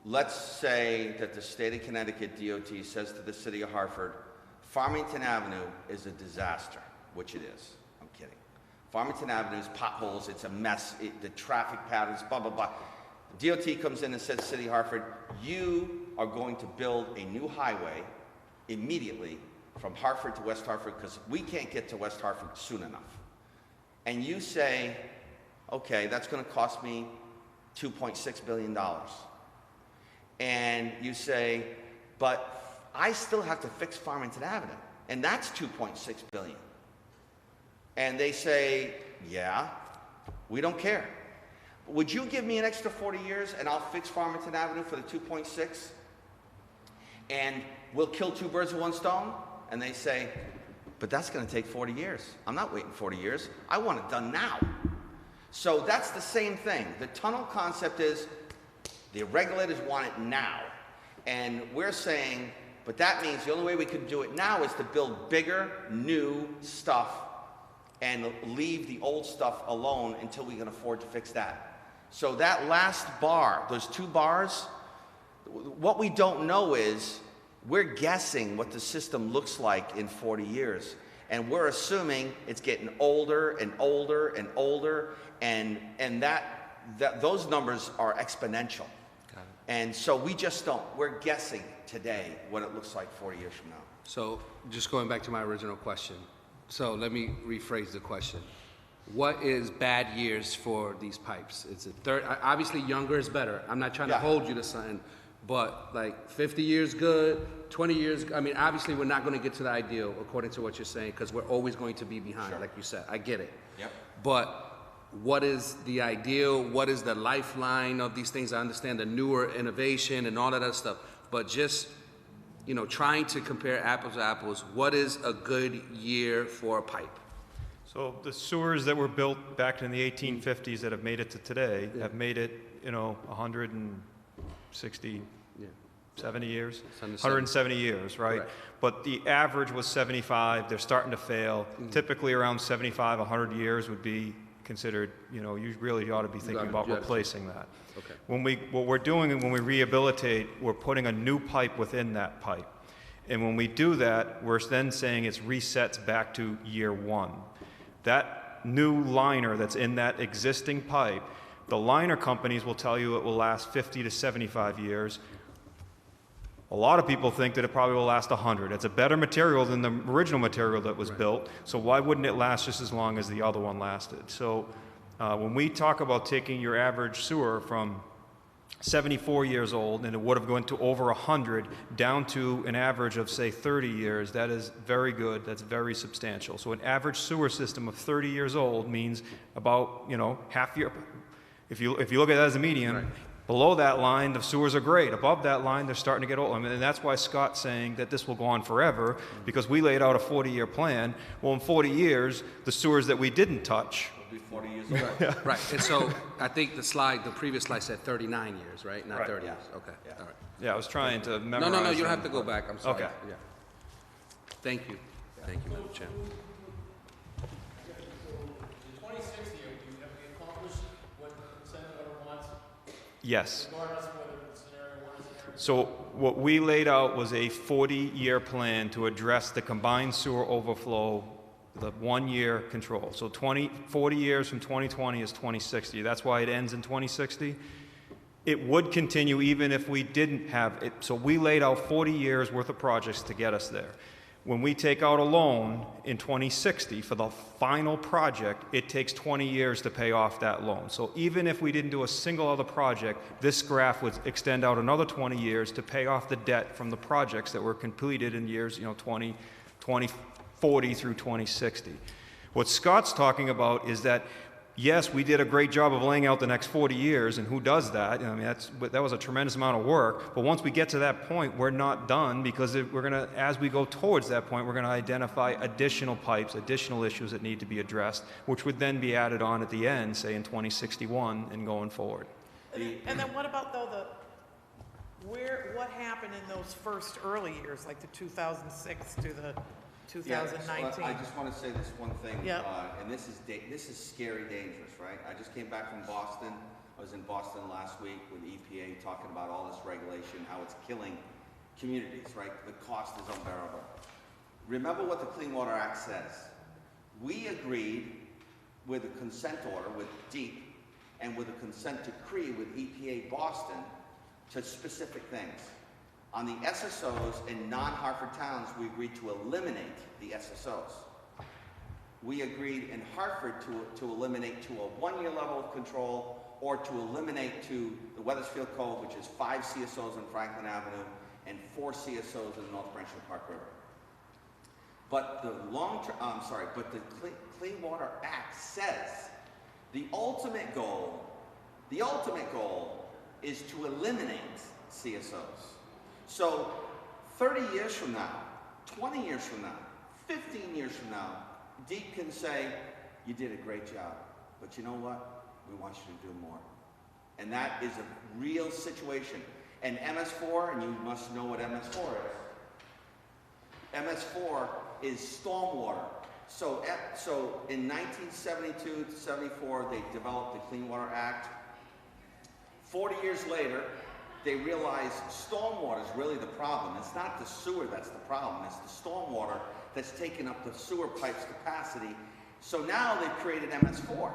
Let's say that the state of Connecticut DOT says to the city of Hartford, Farmington Avenue is a disaster, which it is. I'm kidding. Farmington Avenue is potholes, it's a mess, the traffic patterns, blah, blah, blah. DOT comes in and says, City of Hartford, you are going to build a new highway immediately from Hartford to West Hartford because we can't get to West Hartford soon enough. And you say, okay, that's going to cost me $2.6 billion. And you say, but I still have to fix Farmington Avenue, and that's $2.6 billion. And they say, yeah, we don't care. Would you give me an extra 40 years and I'll fix Farmington Avenue for the 2.6? And we'll kill 2 birds with 1 stone? And they say, but that's going to take 40 years. I'm not waiting 40 years. I want it done now. So that's the same thing. The tunnel concept is the regulators want it now. And we're saying, But that means the only way we could do it now is to build bigger, new stuff and leave the old stuff alone until we can afford to fix that. So that last bar, those 2 bars, what we don't know is we're guessing what the system looks like in 40 years. And we're assuming it's getting older and older and older, and those numbers are exponential. And so we just don't, we're guessing today what it looks like 40 years from now. So just going back to my original question. So let me rephrase the question. What is bad years for these pipes? It's a third, obviously younger is better. I'm not trying to hold you to something, but like 50 years good, 20 years, I mean, obviously we're not going to get to the ideal according to what you're saying, because we're always going to be behind, like you said. I get it. Yep. But what is the ideal? What is the lifeline of these things? I understand the newer innovation and all of that stuff, but just, you know, trying to compare apples to apples, what is a good year for a pipe? So the sewers that were built back in the 1850s that have made it to today have made it, you know, 160, 70 years, 170 years, right? Correct. But the average was 75. They're starting to fail. Typically around 75, 100 years would be considered, you know, you really ought to be thinking about replacing that. Okay. What we're doing when we rehabilitate, we're putting a new pipe within that pipe. And when we do that, we're then saying it resets back to year 1. That new liner that's in that existing pipe, the liner companies will tell you it will last 50 to 75 years. A lot of people think that it probably will last 100. It's a better material than the original material that was built, so why wouldn't it last just as long as the other one lasted? So when we talk about taking your average sewer from 74 years old, and it would have gone to over 100, down to an average of, say, 30 years, that is very good, that's very substantial. So an average sewer system of 30 years old means about, you know, half your, if you look at that as a median, below that line, the sewers are great. Above that line, they're starting to get old. I mean, and that's why Scott's saying that this will go on forever, because we laid out a 40-year plan. Well, in 40 years, the sewers that we didn't touch It'll be 40 years old. Right, and so I think the previous slide said 39 years, right? Not 30 years, okay, all right. Yeah, I was trying to memorize. No, you don't them. have to go back, I'm sorry. Okay. Yeah. Thank you, Madam Chair. In 2060, have we accomplished what the consent order wants, Yes. regardless of whether it's scenario 1 or scenario 2? So what we laid out was a 40-year plan to address the combined sewer overflow, the 1-year control. So 40 years from 2020 is 2060. That's why it ends in 2060. It would continue even if we didn't have it. So we laid out 40 years worth of projects to get us there. When we take out a loan in 2060 for the final project, it takes 20 years to pay off that loan. So even if we didn't do a single other project, this graph would extend out another 20 years to pay off the debt from the projects that were completed in years, 2040 through 2060. What Scott's talking about is that, yes, we did a great job of laying out the next 40 years, and who does that? I mean, that was a tremendous amount of work, but once we get to that point, we're not done, because we're going to, as we go towards that point, we're going to identify additional pipes, additional issues that need to be addressed, which would then be added on at the end, say in 2061 and going forward. And then what about, though, what happened in those first early years, like the 2006 to the 2019? I just want to say this one thing, Yep. and this is scary dangerous, right? I just came back from Boston. I was in Boston last week with EPA talking about all this regulation, how it's killing communities, right? The cost is unbearable. Remember what the Clean Water Act says. We agreed with a consent order with DEEP and with a consent decree with EPA Boston to specific things. On the SSOs in non-Hartford towns, we agreed to eliminate the SSOs. We agreed in Hartford to eliminate to a 1-year level of control, or to eliminate to the Weathersfield Cove, which is 5 CSOs on Franklin Avenue and 4 CSOs in the North Branch of the Park River. But the Clean Water Act says the ultimate goal is to eliminate CSOs. So 30 years from now, 20 years from now, 15 years from now, DEEP can say, you did a great job, but you know what? We want you to do more. And that is a real situation. And MS4, and you must know what MS4 is, MS4 is stormwater. So in 1972 to 74, they developed the Clean Water Act. 40 years later, they realized stormwater is really the problem. It's not the sewer that's the problem. It's the stormwater that's taking up the sewer pipes capacity. So now they've created MS4.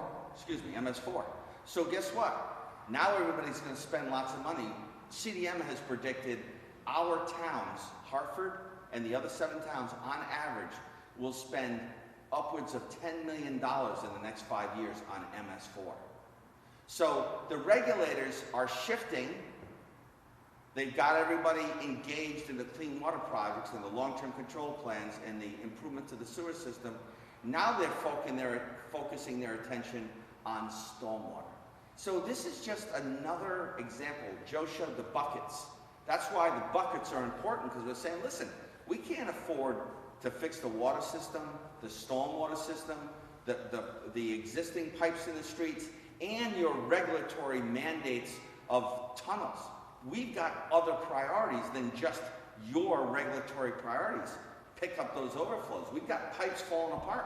So guess what? Now everybody's going to spend lots of money. CDM has predicted our towns, Hartford and the other 7 towns, on average, will spend upwards of $10 million in the next 5 years on MS4. So the regulators are shifting. They've got everybody engaged in the clean water projects and the long-term control plans and the improvement to the sewer system. Now they're focusing their attention on stormwater. So this is just another example. Joe showed the buckets. That's why the buckets are important, because we're saying, listen, we can't afford to fix the water system, the stormwater system, the existing pipes in the streets, and your regulatory mandates of tunnels. We've got other priorities than just your regulatory priorities. Pick up those overflows. We've got pipes falling apart.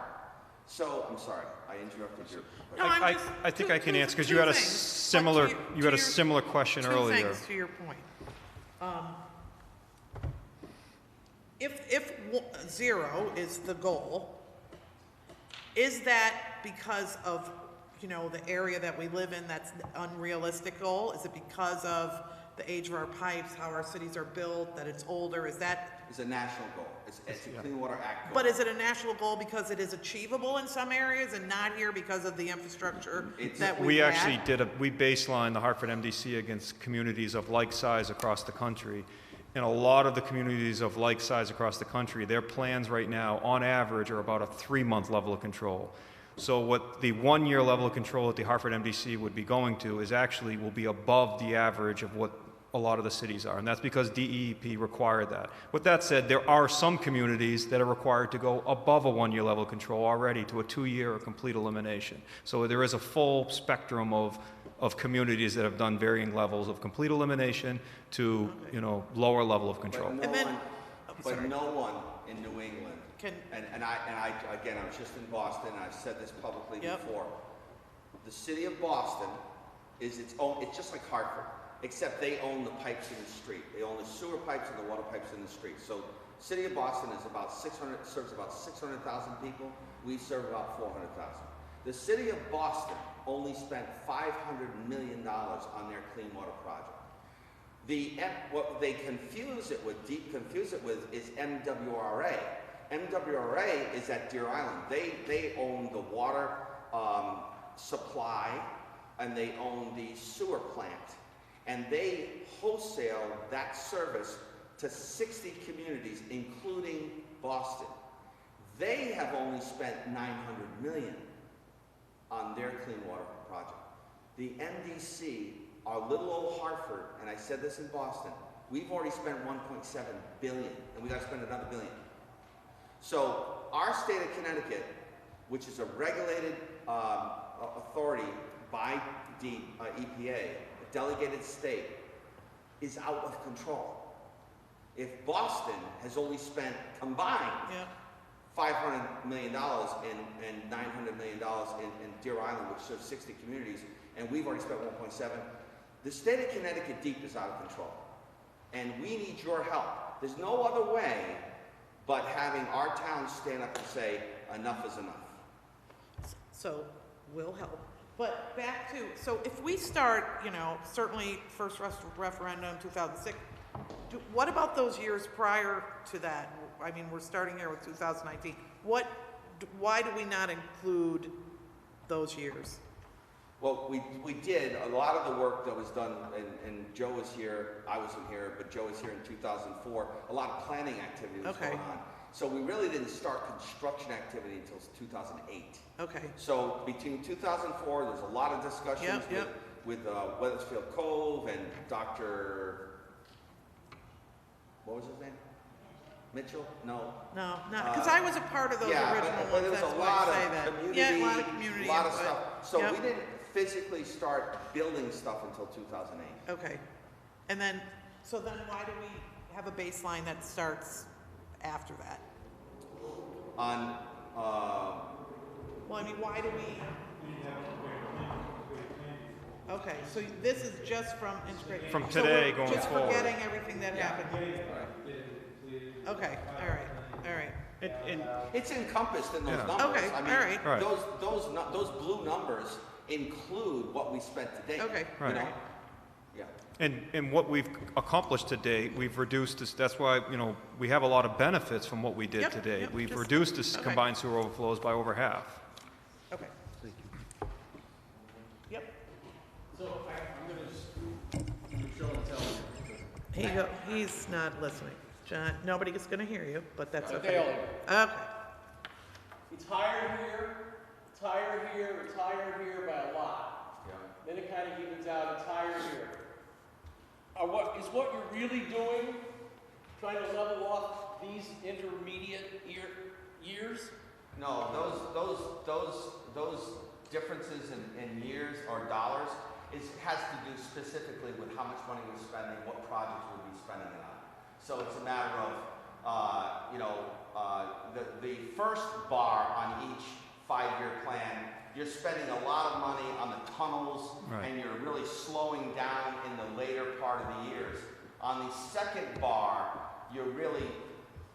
So, I'm sorry, I interrupted you. No, I think I can answer, because you had a similar, question earlier. Two things to your point. If 0 is the goal, is that because of, the area that we live in, that's an unrealistic goal? Is it because of the age of our pipes, how our cities are built, that it's older? Is that? It's a national goal. It's a Clean Water Act goal. But is it a national goal because it is achievable in some areas and not here because of the infrastructure that We actually we baselined the Hartford MDC against communities of like size across the country. And a lot of the communities of like size across the country, their plans right now, on average, are about a 3-month level of control. So what the 1-year level of control that the Hartford MDC would be going to is actually will be above the average of what a lot of the cities are, and that's because DEP required that. With that said, there are some communities that are required to go above a 1-year level of control already to a 2-year or complete elimination. So there is a full spectrum of communities that have done varying levels of complete elimination to, lower level of control. But no one in New England, and I again, I was just in Boston, and I've said this publicly before. The city of Boston is its own, it's just like Hartford, except they own the pipes in the street. They own the sewer pipes and the water pipes in the street. So city of Boston is serves about 600,000 people. We serve about 400,000. The city of Boston only spent $500 million on their clean water project. What they confuse it with is MWRA. MWRA is at Deer Island. They own the water supply, and they own the sewer plant. And they wholesale that service to 60 communities, including Boston. They have only spent $900 million on their clean water project. The MDC, our little old Hartford, and I said this in Boston, we've already spent $1.7 billion, and we got to spend another $1 billion. So our state of Connecticut, which is a regulated authority by the EPA, a delegated state, is out of control. If Boston has only spent combined $500 million and $900 million in Deer Island, which serves 60 communities, and we've already spent 1.7, the state of Connecticut deep is out of control. And we need your help. There's no other way but having our town stand up and say, enough is enough. So we'll help. But back to, so if we start, certainly first referendum, 2006, what about those years prior to that? I mean, we're starting here with 2019. Why do we not include those years? Well, we did a lot of the work that was done, and Joe was here, I wasn't here, but Joe was here in 2004. A lot of planning activity was going on. So we really didn't start construction activity until 2008. Okay. So between 2004, there's a lot of discussions with Weathersfield Cove and Dr. What was his name? Mitchell? No. No, not because I was a part of those original ones. That's why I say that. A lot of community. A lot of stuff. So we didn't physically start building stuff until 2008. Okay. And then, so then why do we have a baseline that starts after that? On, Well, I mean, why do we? Okay, so this is just from integrated. From so today we're going just forward. forgetting everything that happened. Okay, all right. And it's encompassed in those Yeah. numbers. Okay, I mean, all right. Right. those blue numbers include what we spent to date. Okay, You Right. know? Yeah. And what we've accomplished to date, we've reduced this, that's why, we have a lot of benefits from what we did Yep, to date. yep, We've just- reduced this okay. combined sewer overflows by over half. Okay. Yep. So I'm gonna just show and tell you. He go. He's not listening, John. Nobody's going to hear you, but that's But okay. they all Okay. It's higher here, it's higher here, it's higher here by a lot. Yeah. Then it kind of evens out, it's higher here. What you're really doing, trying to level off these intermediate years? No, those differences in years or dollars has to do specifically with how much money we're spending, what projects we'll be spending it on. So it's a matter of, the first bar on each 5-year plan, you're spending a lot of money on the tunnels, Right. and you're really slowing down in the later part of the years. On the second bar, you're really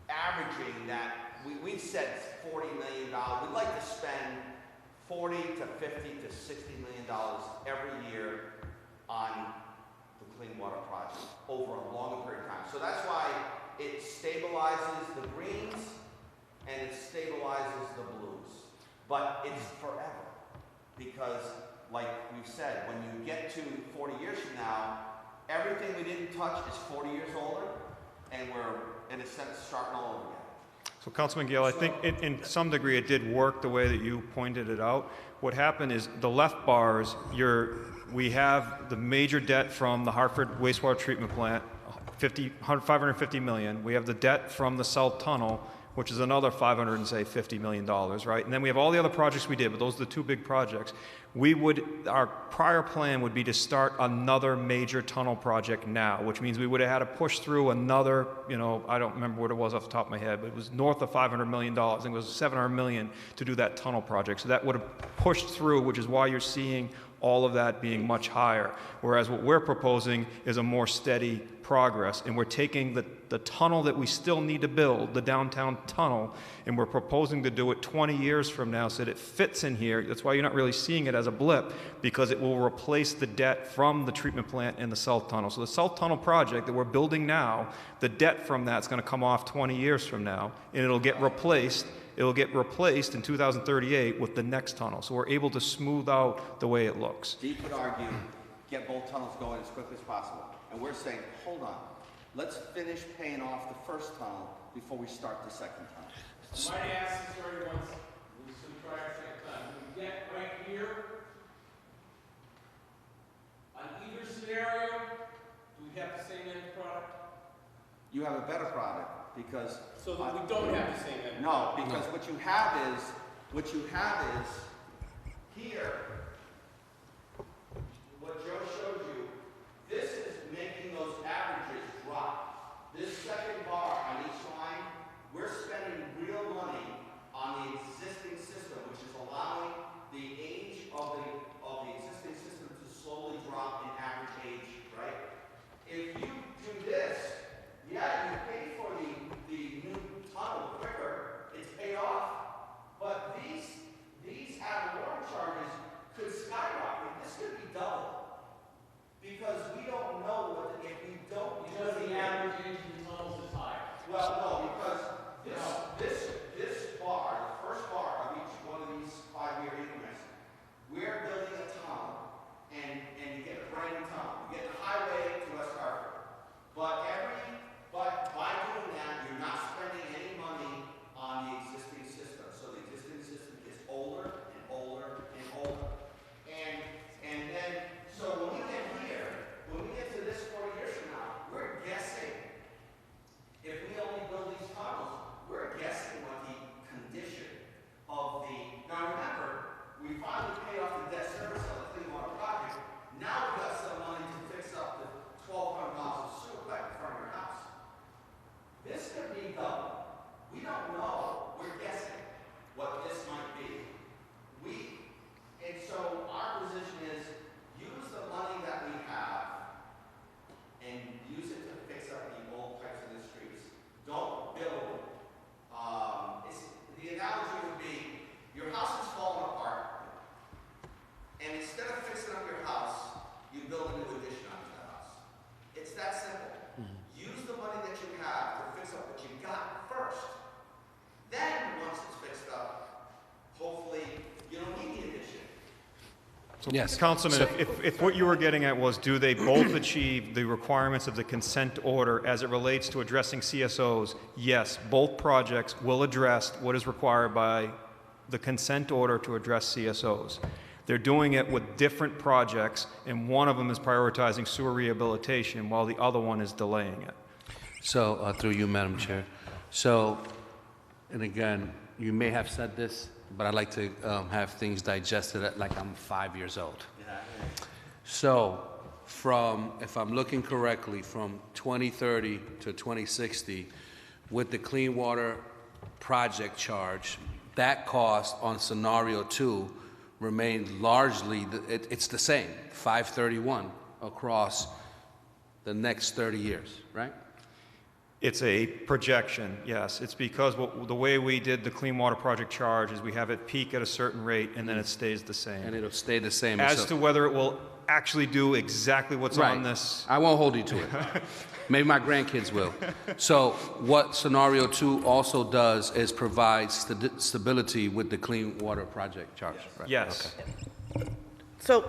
averaging that. We've said $40 million. We'd like to spend $40 to $50 to $60 million every year on the clean water project over a longer period of time. So that's why it stabilizes the greens and it stabilizes the blues. But it's forever, because like we've said, when you get to 40 years from now, everything we didn't touch is 40 years older, and we're in a sense starting all over again. So Councilman Gale, I think in some degree it did work the way that you pointed it out. What happened is the left bars, we have the major debt from the Hartford wastewater treatment plant, $550 million. We have the debt from the South Tunnel, which is another $50 million, right? And then we have all the other projects we did, but those are the two big projects. Our prior plan would be to start another major tunnel project now, which means we would have had to push through another, I don't remember what it was off the top of my head, but it was north of $500 million. I think it was $700 million to do that tunnel project. So that would have pushed through, which is why you're seeing all of that being much higher. Whereas what we're proposing is a more steady progress, and we're taking the tunnel that we still need to build, the downtown tunnel, and we're proposing to do it 20 years from now so that it fits in here. That's why you're not really seeing it as a blip, because it will replace the debt from the treatment plant and the South Tunnel. So the South Tunnel project that we're building now, the debt from that's going to come off 20 years from now, and it'll get replaced. It'll get replaced in 2038 with the next tunnel. So we're able to smooth out the way it looks. Deep would argue, get both tunnels going as quickly as possible. And we're saying, hold on, let's finish paying off the first tunnel before we start the second tunnel. I might ask this already once, we should try a second time. When we get right here, on either scenario, do we have the same end product? You have a better product because... So that we don't have the same end. No, because what you have is here, what Joe showed you, this is making those averages drop. This second bar on each line, we're spending real money on the existing system, which is allowing the age of the existing system to slowly drop in average age, right? If you do this, yeah, you pay for the new tunnel quicker, it's paid off, but these ad valorem charges Yes. Councilman, if what you were getting at was, do they both achieve the requirements of the consent order as it relates to addressing CSOs? Yes, both projects will address what is required by the consent order to address CSOs. They're doing it with different projects, and one of them is prioritizing sewer rehabilitation while the other one is delaying it. So, through you, Madam Chair. So, and again, you may have said this, but I'd like to have things digested like I'm 5 years old. So, if I'm looking correctly, from 2030 to 2060, with the clean water project charge, that cost on scenario 2 remained largely, it's the same, 531 across the next 30 years, right? It's a projection, yes. It's because the way we did the clean water project charge is we have it peak at a certain rate and then it stays the same. And it'll stay the same. As to whether it will actually do exactly what's on this. I won't hold you to it. Maybe my grandkids will. So what scenario 2 also does is provide stability with the clean water project charge. Right? Yes. Okay. So,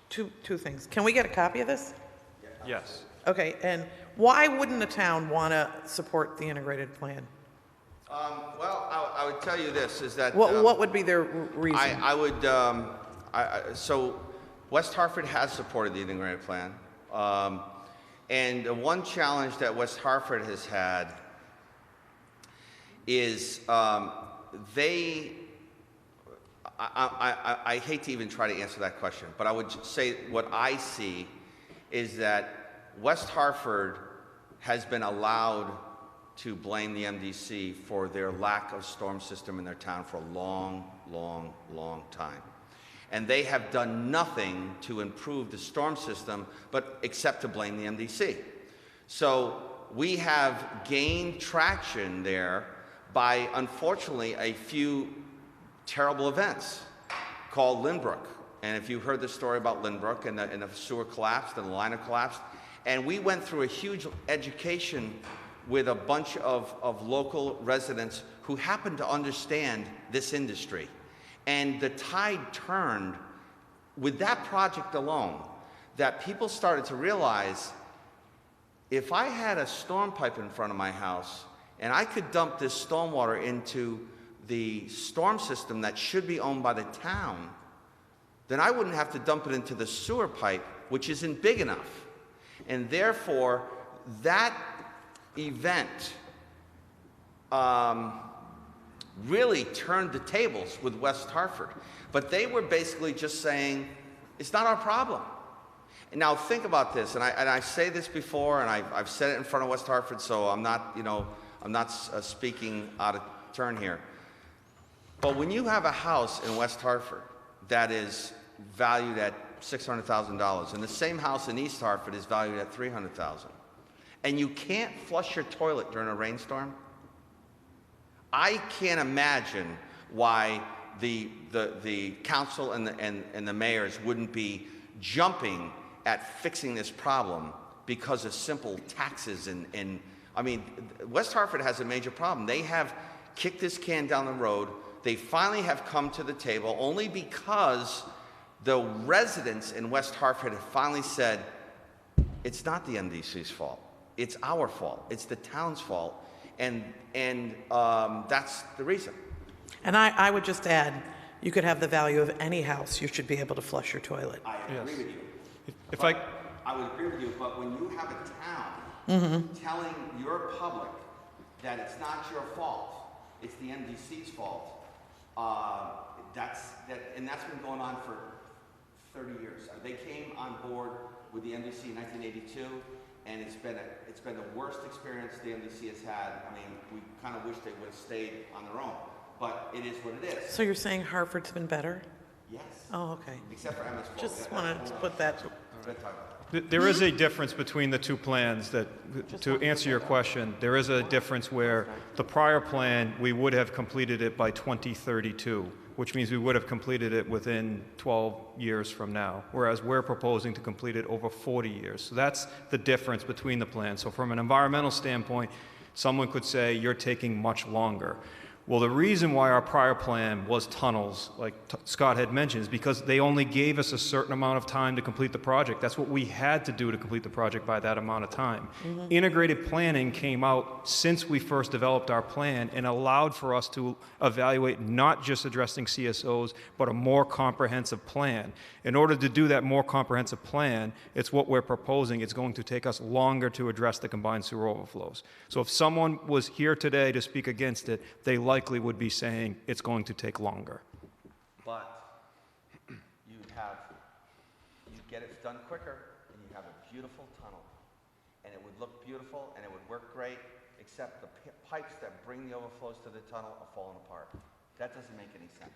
two things. Can we get a copy of this? Yes. Okay, and why wouldn't a town want to support the integrated plan? Well, I would tell you this, is that... What would be their reason? I would, so West Hartford has supported the integrated plan. And one challenge that West Hartford has had is I hate to even try to answer that question, but I would say what I see is that West Hartford has been allowed to blame the MDC for their lack of storm system in their town for a long, long, long time. And they have done nothing to improve the storm system except to blame the MDC. So we have gained traction there by, unfortunately, a few terrible events called Lynbrook. And if you heard the story about Lynbrook and the sewer collapsed and the liner collapsed, and we went through a huge education with a bunch of local residents who happened to understand this industry. And the tide turned with that project alone, that people started to realize, if I had a storm pipe in front of my house and I could dump this stormwater into the storm system that should be owned by the town, then I wouldn't have to dump it into the sewer pipe, which isn't big enough. And therefore, that event really turned the tables with West Hartford. But they were basically just saying, it's not our problem. And now think about this, and I say this before, and I've said it in front of West Hartford, so I'm not, speaking out of turn here. But when you have a house in West Hartford that is valued at $600,000, and the same house in East Hartford is valued at $300,000, and you can't flush your toilet during a rainstorm, I can't imagine why the council and the mayors wouldn't be jumping at fixing this problem because of simple taxes. And I mean, West Hartford has a major problem. They have kicked this can down the road. They finally have come to the table only because the residents in West Hartford have finally said, it's not the MDC's fault. It's our fault. It's the town's fault. And that's the reason. And I would just add, you could have the value of any house. You should be able to flush your toilet. I agree with you. I would agree with you, but when you have a town telling your public that it's not your fault, it's the MDC's fault, and that's been going on for 30 years. They came on board with the MDC in 1982, and it's been the worst experience the MDC has had. I mean, we kind of wish they would have stayed on their own, but it is what it is. So you're saying Hartford's been better? Yes. Oh, okay. Except for MS4. Just wanted to put that. There is a difference between the two plans to answer your question, there is a difference where the prior plan, we would have completed it by 2032, which means we would have completed it within 12 years from now, whereas we're proposing to complete it over 40 years. So that's the difference between the plans. So from an environmental standpoint, someone could say you're taking much longer. Well, the reason why our prior plan was tunnels, like Scott had mentioned, is because they only gave us a certain amount of time to complete the project. That's what we had to do to complete the project by that amount of time. Integrated planning came out since we first developed our plan and allowed for us to evaluate not just addressing CSOs, but a more comprehensive plan. In order to do that more comprehensive plan, it's what we're proposing. It's going to take us longer to address the combined sewer overflows. So if someone was here today to speak against it, they likely would be saying it's going to take longer. But you get it done quicker, and you have a beautiful tunnel. And it would look beautiful, and it would work great, except the pipes that bring the overflows to the tunnel are falling apart. That doesn't make any sense,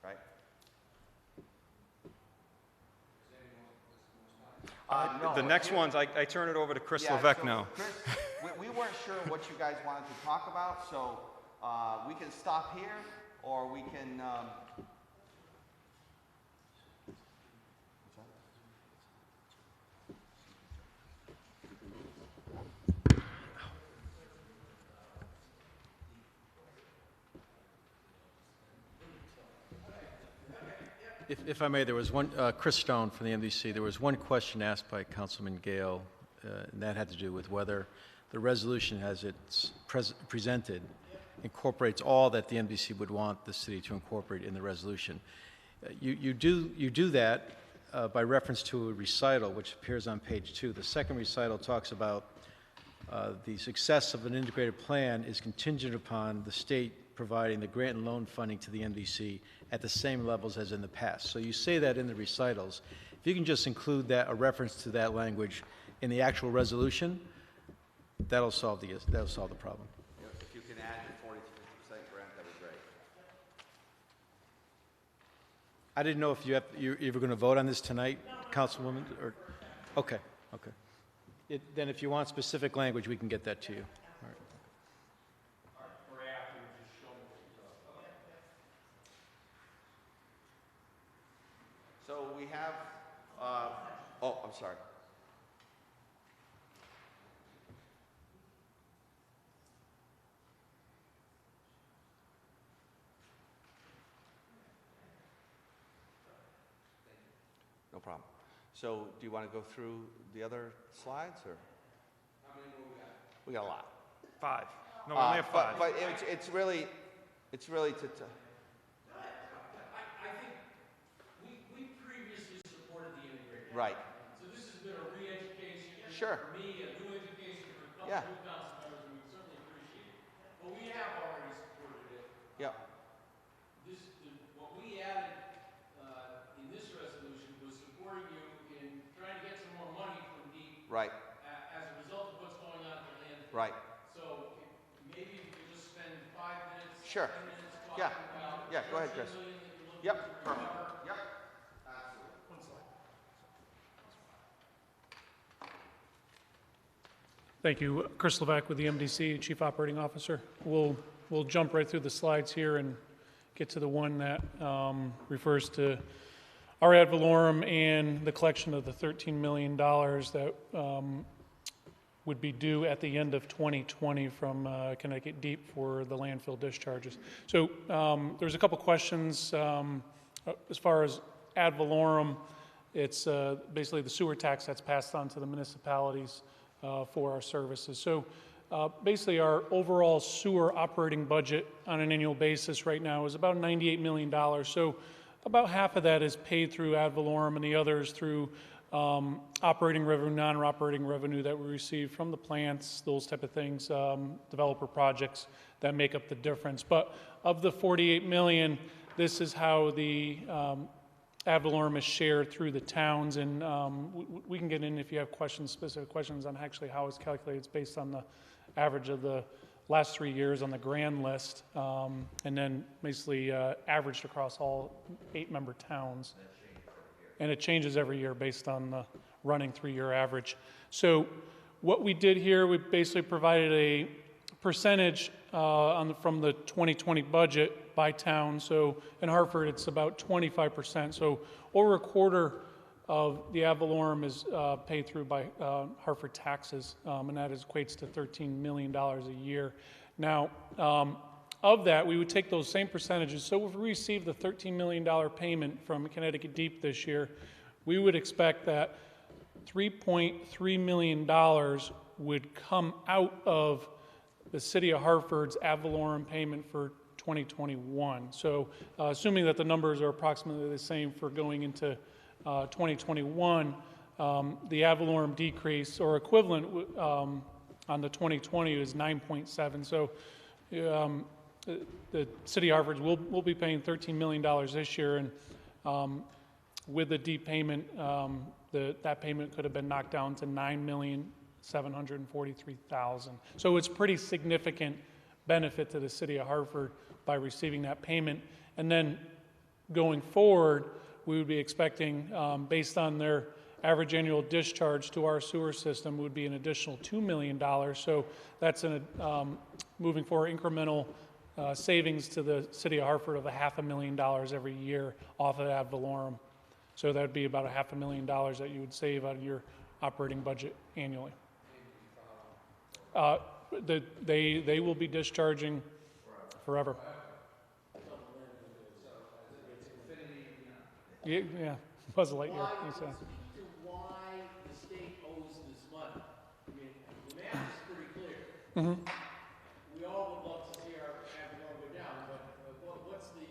right? No, The next ones, I turn it over to Chris Levesque so now. Chris, we weren't sure what you guys wanted to talk about, so we can stop here, or we can. If I may, there was one, Chris Stone from the MDC, there was one question asked by Councilman Gale, and that had to do with whether the resolution as it's presented incorporates all that the MDC would want the city to incorporate in the resolution. You do that by reference to a recital, which appears on page 2. The second recital talks about the success of an integrated plan is contingent upon the state providing the grant and loan funding to the MDC at the same levels as in the past. So you say that in the recitals. If you can just include that, a reference to that language in the actual resolution, that'll solve the problem. If you can add the 40% to 50% grant, that'd be great. I didn't know if you were going to vote on this tonight, Councilwoman, or okay. Then if you want specific language, we can get that to you. All right. So we have. Oh, I'm sorry. No problem. So, do you want to go through the other slides, or? How many more we got? We got a lot. 5. No, we only have 5. But it's really to. I think we previously supported the integrated. Right. So this has been a re-education Sure. for me, a new education for a couple Yeah. new council members, and we certainly appreciate it. But we have already supported it. Yeah. What we added in this resolution was supporting you in trying to get some more money from DEEP Right. as a result of what's going on at the landfill. Right. So maybe we could just spend 5 minutes, Sure. 10 minutes talking Yeah. about Yeah, go ahead, the Chris. 13 million that you're looking Yep. to Perfect. recover. Yep. Absolutely. Thank you. Chris Levesque with the MDC, Chief Operating Officer. We'll jump right through the slides here and get to the one that refers to our ad valorem and the collection of the $13 million that would be due at the end of 2020 from Connecticut Deep for the landfill discharges. So there's a couple questions as far as ad valorem. It's basically the sewer tax that's passed on to the municipalities for our services. So basically our overall sewer operating budget on an annual basis right now is about $98 million. So about half of that is paid through ad valorem and the others through operating revenue, non-operating revenue that we receive from the plants, those type of things, developer projects that make up the difference. But of the 48 million, this is how the ad valorem is shared through the towns, and we can get in if you have questions, specific questions on actually how it's calculated. It's based on the average of the last 3 years on the grand list, and then basically averaged across all 8-member towns. And it changes every year based on the running 3-year average. So what we did here, we basically provided a percentage from the 2020 budget by town. So in Hartford, it's about 25%. So over a quarter of the ad valorem is paid through by Hartford taxes, and that equates to $13 million a year. Now, of that, we would take those same percentages. So if we receive the $13 million payment from Connecticut Deep this year, we would expect that $3.3 million would come out of the City of Hartford's ad valorem payment for 2021. So assuming that the numbers are approximately the same for going into 2021, the ad valorem decrease or equivalent on the 2020 is 9.7. So the City of Hartford will be paying $13 million this year, and with the deep payment, that payment could have been knocked down to $9,743,000. So it's pretty significant benefit to the City of Hartford by receiving that payment. And then going forward, we would be expecting, based on their average annual discharge to our sewer system, would be an additional $2 million. So that's moving forward incremental savings to the City of Hartford of $500,000 every year off of ad valorem. So that would be about $500,000 that you would save out of your operating budget annually. They will be discharging forever. Yeah, Buzz Lightyear. Speak to why the state owes this money. I mean, the math is pretty clear. We all would love to see our ad valorem go down, but what's the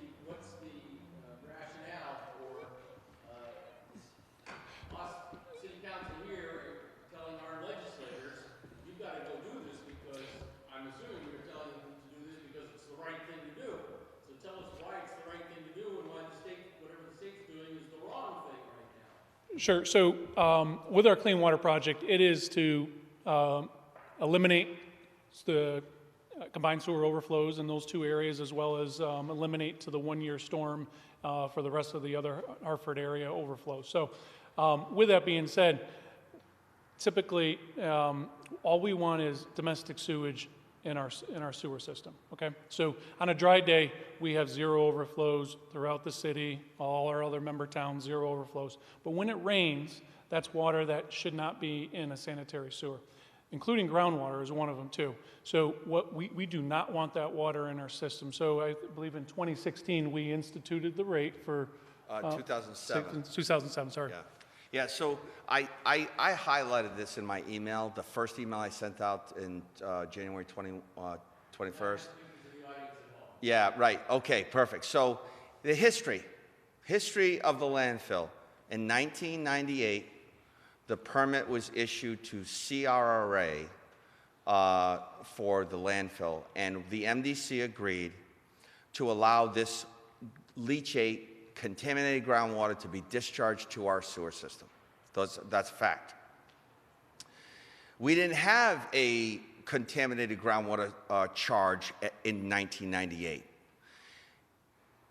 rationale for us, city council here, telling our legislators, you've got to go do this because I'm assuming you're telling them to do this because it's the right thing to do. So tell us why it's the right thing to do and why the state, whatever the state's doing, is the wrong thing right now. Sure. So with our clean water project, it is to eliminate the combined sewer overflows in those two areas, as well as eliminate to the one-year storm for the rest of the other Hartford area overflow. So with that being said, typically all we want is domestic sewage in our sewer system, okay? So on a dry day, we have zero overflows throughout the city, all our other member towns, zero overflows. But when it rains, that's water that should not be in a sanitary sewer, including groundwater is one of them too. So what we do not want that water in our system. So I believe in 2016, we instituted the rate for 2007. 2007, sorry. Yeah. Yeah, so I highlighted this in my email, the first email I sent out in January 21st. Yeah, right. Okay, perfect. So the history of the landfill. In 1998, the permit was issued to CRRA for the landfill, and the MDC agreed to allow this leachate contaminated groundwater to be discharged to our sewer system. That's fact. We didn't have a contaminated groundwater charge in 1998.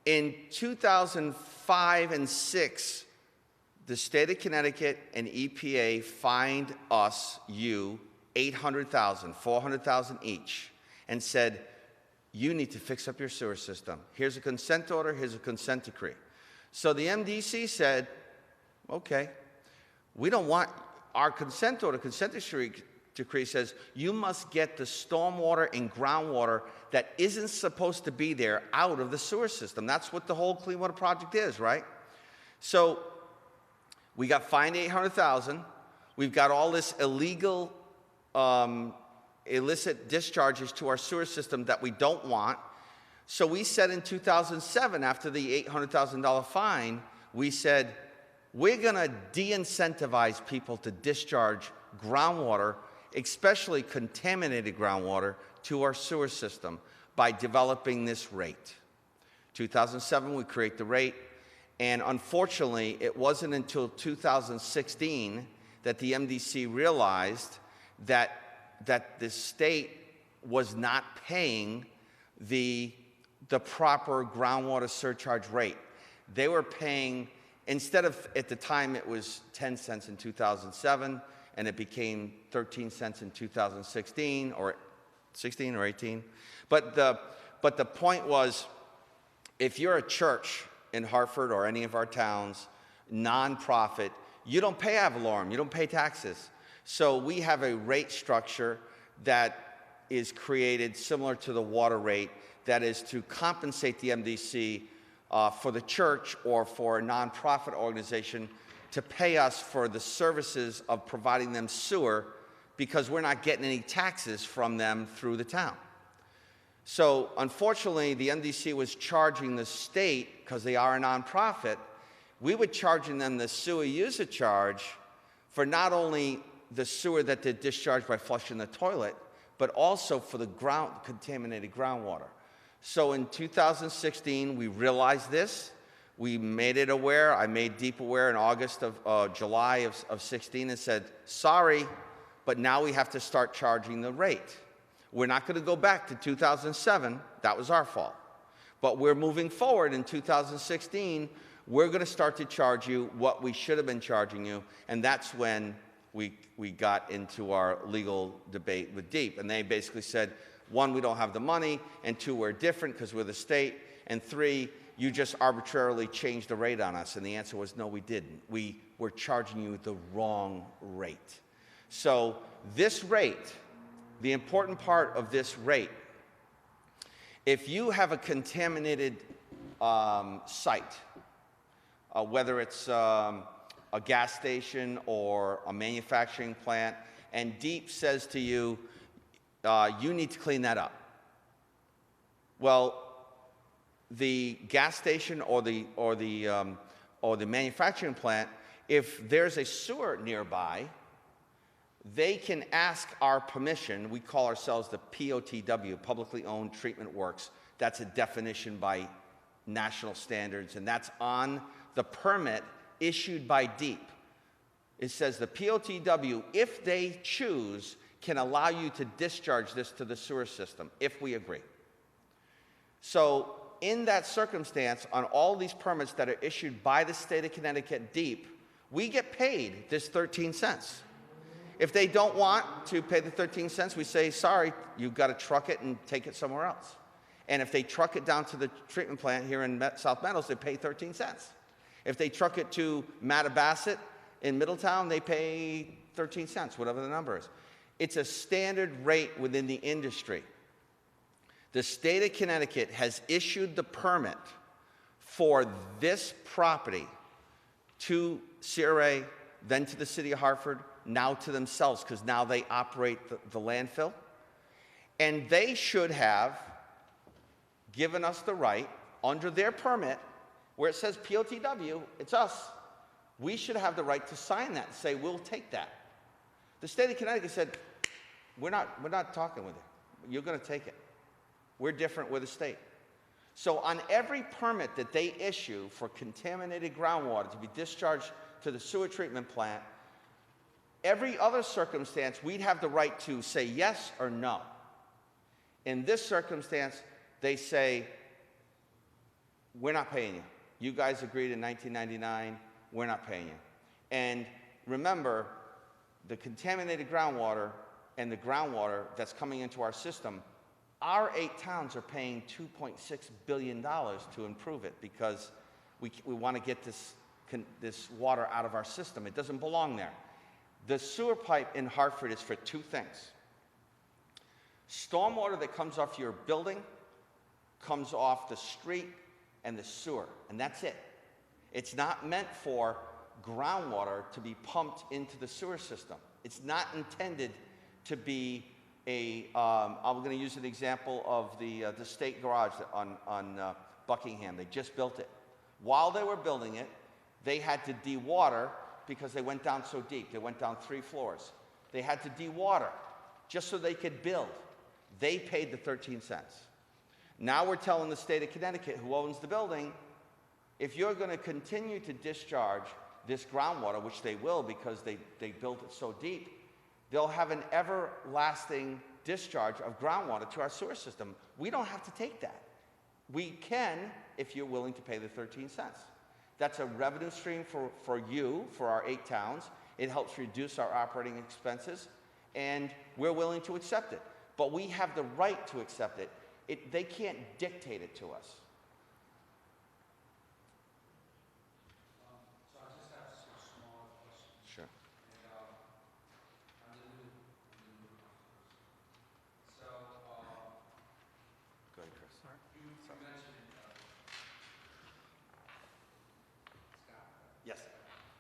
In 2005 and 6, the state of Connecticut and EPA fined you, $800,000, $400,000 each, and said, you need to fix up your sewer system. Here's a consent order, here's a consent decree. So the MDC said, okay, we don't want our consent order. Consent decree says you must get the stormwater and groundwater that isn't supposed to be there out of the sewer system. That's what the whole Clean Water Project is, right? So we got fined $800,000. We've got all this illegal, illicit discharges to our sewer system that we don't want. So we said in 2007, after the $800,000 fine, we said, we're going to de-incentivize people to discharge groundwater, especially contaminated groundwater, to our sewer system by developing this rate. 2007, we create the rate, and unfortunately, it wasn't until 2016 that the MDC realized that the state was not paying the proper groundwater surcharge rate. They were paying, instead of, at the time it was 10 cents in 2007, and it became 13 cents in 2016, or 16 or 18. But the point was, if you're a church in Hartford or any of our towns, nonprofit, you don't pay ad valorem, you don't pay taxes. So we have a rate structure that is created similar to the water rate that is to compensate the MDC for the church or for a nonprofit organization to pay us for the services of providing them sewer because we're not getting any taxes from them through the town. So unfortunately, the MDC was charging the state, because they are a nonprofit, we were charging them the sewer user charge for not only the sewer that they discharge by flushing the toilet, but also for the contaminated groundwater. So in 2016, we realized this. We made it aware. I made DEEP aware in July of 16 and said, sorry, but now we have to start charging the rate. We're not going to go back to 2007. That was our fault. But we're moving forward in 2016. We're going to start to charge you what we should have been charging you. And that's when we got into our legal debate with DEEP. And they basically said, one, we don't have the money, and two, we're different because we're the state, and three, you just arbitrarily changed the rate on us. And the answer was, no, we didn't. We were charging you the wrong rate. So this rate, the important part of this rate, if you have a contaminated site, whether it's a gas station or a manufacturing plant, and DEEP says to you, you need to clean that up. Well, the gas station or the manufacturing plant, if there's a sewer nearby, they can ask our permission. We call ourselves the POTW, Publicly Owned Treatment Works. That's a definition by national standards, and that's on the permit issued by DEEP. It says the POTW, if they choose, can allow you to discharge this to the sewer system, if we agree. So in that circumstance, on all these permits that are issued by the state of Connecticut DEEP, we get paid this 13 cents. If they don't want to pay the 13 cents, we say, sorry, you've got to truck it and take it somewhere else. And if they truck it down to the treatment plant here in South Meadows, they pay 13 cents. If they truck it to Mattabasset in Middletown, they pay 13 cents, whatever the number is. It's a standard rate within the industry. The state of Connecticut has issued the permit for this property to CRA, then to the city of Hartford, now to themselves, because now they operate the landfill. And they should have given us the right, under their permit, where it says POTW, it's us, we should have the right to sign that and say, we'll take that. The state of Connecticut said, we're not talking with you. You're going to take it. We're different with the state. So on every permit that they issue for contaminated groundwater to be discharged to the sewer treatment plant, every other circumstance, we'd have the right to say yes or no. In this circumstance, they say, we're not paying you. You guys agreed in 1999, we're not paying you. And remember, the contaminated groundwater and the groundwater that's coming into our system, our 8 towns are paying $2.6 billion to improve it because we want to get this water out of our system. It doesn't belong there. The sewer pipe in Hartford is for 2 things. Stormwater that comes off your building, comes off the street, and the sewer, and that's it. It's not meant for groundwater to be pumped into the sewer system. It's not intended to be I'm going to use an example of the state garage on Buckingham. They just built it. While they were building it, they had to dewater because they went down so deep. They went down 3 floors. They had to dewater just so they could build. They paid the 13 cents. Now we're telling the state of Connecticut, who owns the building, if you're going to continue to discharge this groundwater, which they will because they built it so deep, they'll have an everlasting discharge of groundwater to our sewer system. We don't have to take that. We can if you're willing to pay the 13 cents. That's a revenue stream for you, for our 8 towns. It helps reduce our operating expenses, and we're willing to accept it. But we have the right to accept it. They can't dictate it to us. So I just have some small questions. Sure. I'm the new So, Go ahead, Chris.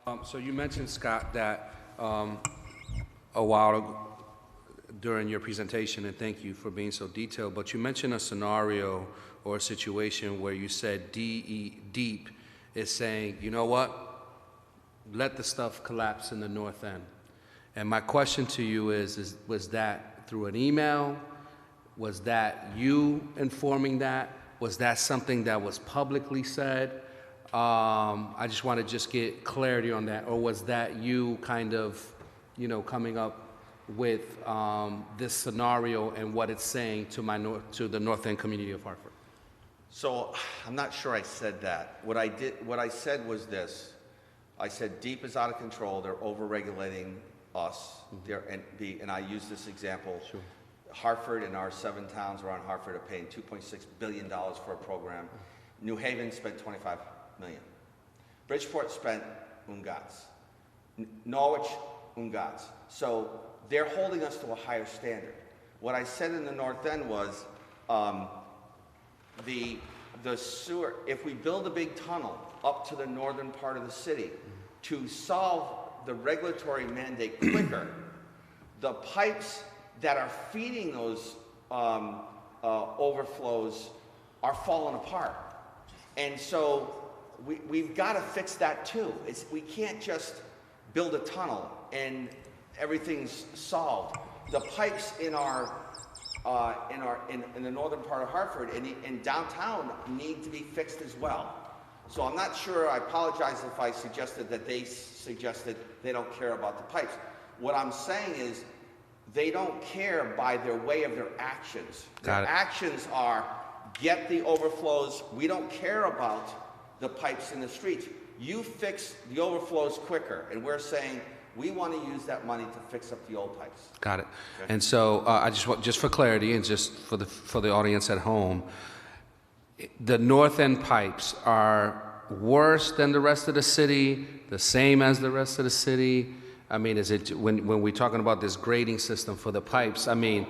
So you mentioned, Scott, that a while ago during your presentation, and thank you for being so detailed, but you mentioned a scenario or a situation where you said DEEP is saying, you know what, let the stuff collapse in the north end. And my question to you is was that through an email? Was that you informing that? Was that something that was publicly said? I just want to just get clarity on that. Or was that you kind of, you know, coming up with this scenario and what it's saying to the north end community of Hartford? So I'm not sure I said that. What I said was this. I said DEEP is out of control. They're over-regulating us. And I use this example. Sure. Hartford and our 7 towns around Hartford are paying $2.6 billion for a program. New Haven spent $25 million. Bridgeport spent ungats. Norwich, ungats. So they're holding us to a higher standard. What I said in the north end was the sewer, if we build a big tunnel up to the northern part of the city to solve the regulatory mandate quicker, the pipes that are feeding those overflows are falling apart. And so we've got to fix that too. We can't just build a tunnel and everything's solved. The pipes in the northern part of Hartford and in downtown need to be fixed as well. So I'm not sure, I apologize if I suggested that they suggested they don't care about the pipes. What I'm saying is they don't care by their way of their actions. Their actions are get the overflows. We don't care about the pipes in the streets. You fix the overflows quicker. And we're saying we want to use that money to fix up the old pipes. Got it. Okay. And so I just want, just for clarity and just for the audience at home, the north end pipes are worse than the rest of the city, the same as the rest of the city? I mean, is it, when we're talking about this grading system for the pipes, I mean,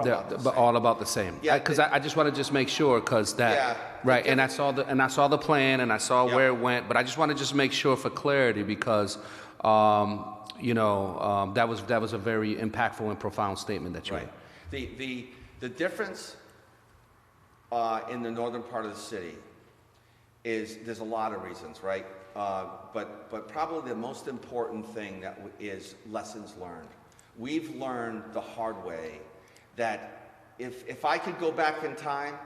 they're all about the same. Yeah, Because I just want to just make sure, because that, Yeah, right, and I saw the plan, and I saw Yeah. where it went, but I just want to just make sure for clarity, because, you know, that was a very impactful and profound statement that you Right. made. The difference in the northern part of the city is there's a lot of reasons, right? But probably the most important thing is lessons learned. We've learned the hard way that if I could go back in time,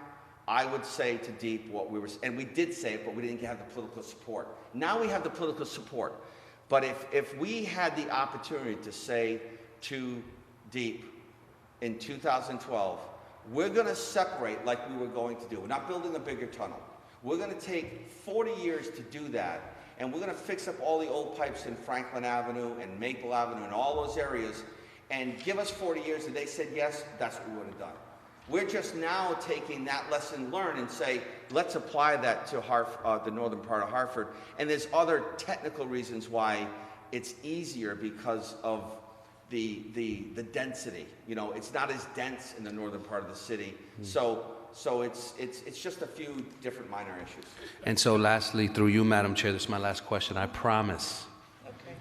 I would say to DEEP what we were, and we did say it, but we didn't have the political support. Now we have the political support. But if we had the opportunity to say to DEEP in 2012, we're going to separate like we were going to do. We're not building a bigger tunnel. We're going to take 40 years to do that, and we're going to fix up all the old pipes in Franklin Avenue and Maple Avenue and all those areas, and give us 40 years, and they said yes, that's what we would have done. We're just now taking that lesson learned and say, let's apply that to the northern part of Hartford. And there's other technical reasons why it's easier because of the density. You know, it's not as dense in the northern part of the city. So it's just a few different minor issues. And so lastly, through you, Madam Chair, this is my last question, I promise. Okay,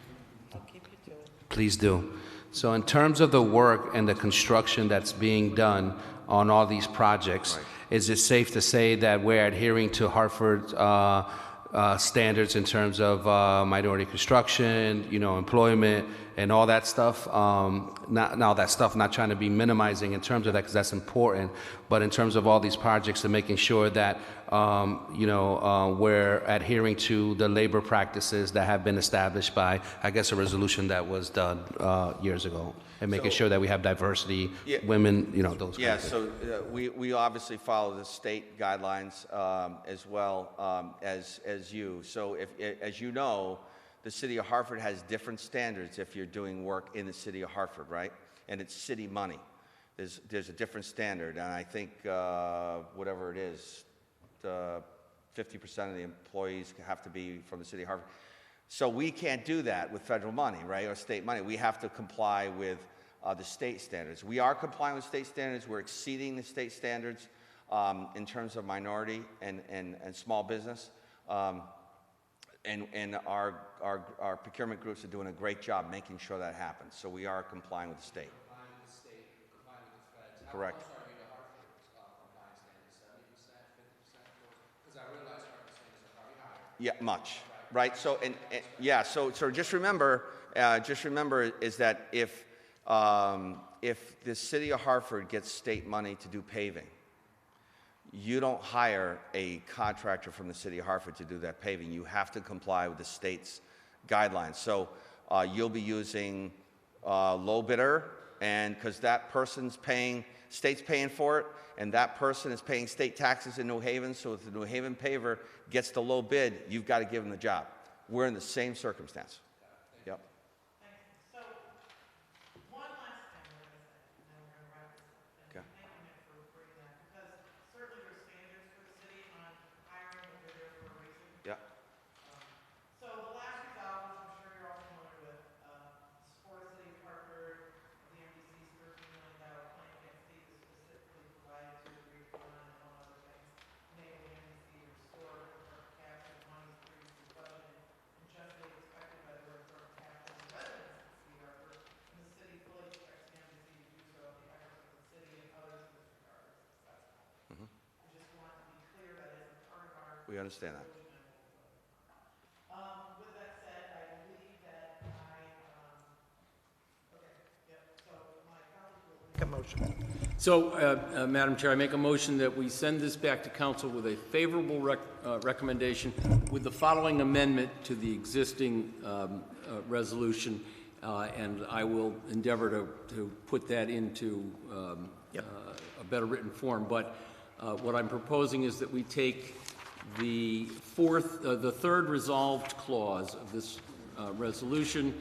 I'll keep you to it. Please do. So in terms of the work and the construction that's being done on all these projects, Right. is it safe to say that we're adhering to Hartford standards in terms of minority construction, you know, employment, and all that stuff? Not trying to be minimizing in terms of that, because that's important, but in terms of all these projects and making sure that, you know, we're adhering to the labor practices that have been established by, I guess, a resolution that was done years ago, and making So- sure that we have diversity, Yeah. women, you know, those Yeah, kinds of things. so we obviously follow the state guidelines as well as you. So as you know, the city of Hartford has different standards if you're doing work in the city of Hartford, right? And it's city money. There's a different standard, and I think whatever it is, 50% of the employees have to be from the city of Hartford. So we can't do that with federal money, right, or state money. We have to comply with the state standards. We are complying with state standards. We're exceeding the state standards in terms of minority and small business. And our procurement groups are doing a great job making sure that happens. So we are complying with the state. Complying with the state, complying with the feds. Correct. How close are you to Hartford's compliance standards? 70%, 50%? Because I realize Hartford standards are probably higher. Yeah, much, right? So, and yeah, so just remember is that if the city of Hartford gets state money to do paving, you don't hire a contractor from the city of Hartford to do that paving. You have to comply with the state's guidelines. So you'll be using low bidder, and because that person's paying, state's paying for it, and that person is paying state taxes in New Haven, so if the New Haven paver gets the low bid, you've got to give them the job. We're in the same circumstance. Yep. So, one last thing we're going to say, and then we're going to wrap this up. And Okay. thank you, Nick, for bringing that, because certainly there's standards for the city on hiring, but they're there for a reason. Yep. So the last resolve, which I'm sure you're all familiar with, support the city of Hartford, the MDC's $13 million plan against fee is specifically provided to agree upon, and among other things, enable the MDC to restore current capital monies previously budgeted and justly expected by the current capital and residents of the city of Hartford, and the city fully expects the MDC to do so at the efforts of the city and others in this regard are successful. I just want to be clear that as a part of our We understand that. with that said, I believe that okay, yep, so my colleague will make a motion. So, Madam Chair, I make a motion that we send this back to council with a favorable recommendation with the following amendment to the existing resolution, and I will endeavor to put that into a better written form. But what I'm proposing is that we take the third resolved clause of this resolution,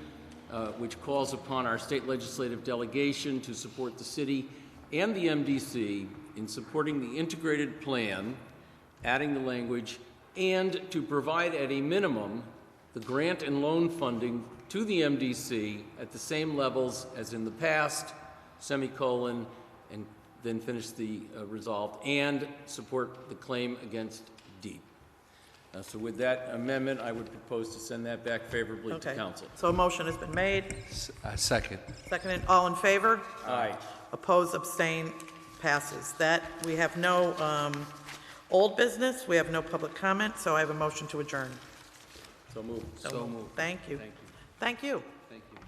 which calls upon our state legislative delegation to support the city and the MDC in supporting the integrated plan, adding the language, and to provide at a minimum the grant and loan funding to the MDC at the same levels as in the past, semicolon, and then finish the resolved, and support the claim against Deep. So with that amendment, I would propose to send that back favorably to Okay. council. So a motion has been made, Second. seconded, all in favor? Aye. Opposed, abstain, passes. That, we have no old business, we have no public comment, so I have a motion to adjourn. So moved. So moved. Thank you. Thank you. Thank you. Thank you.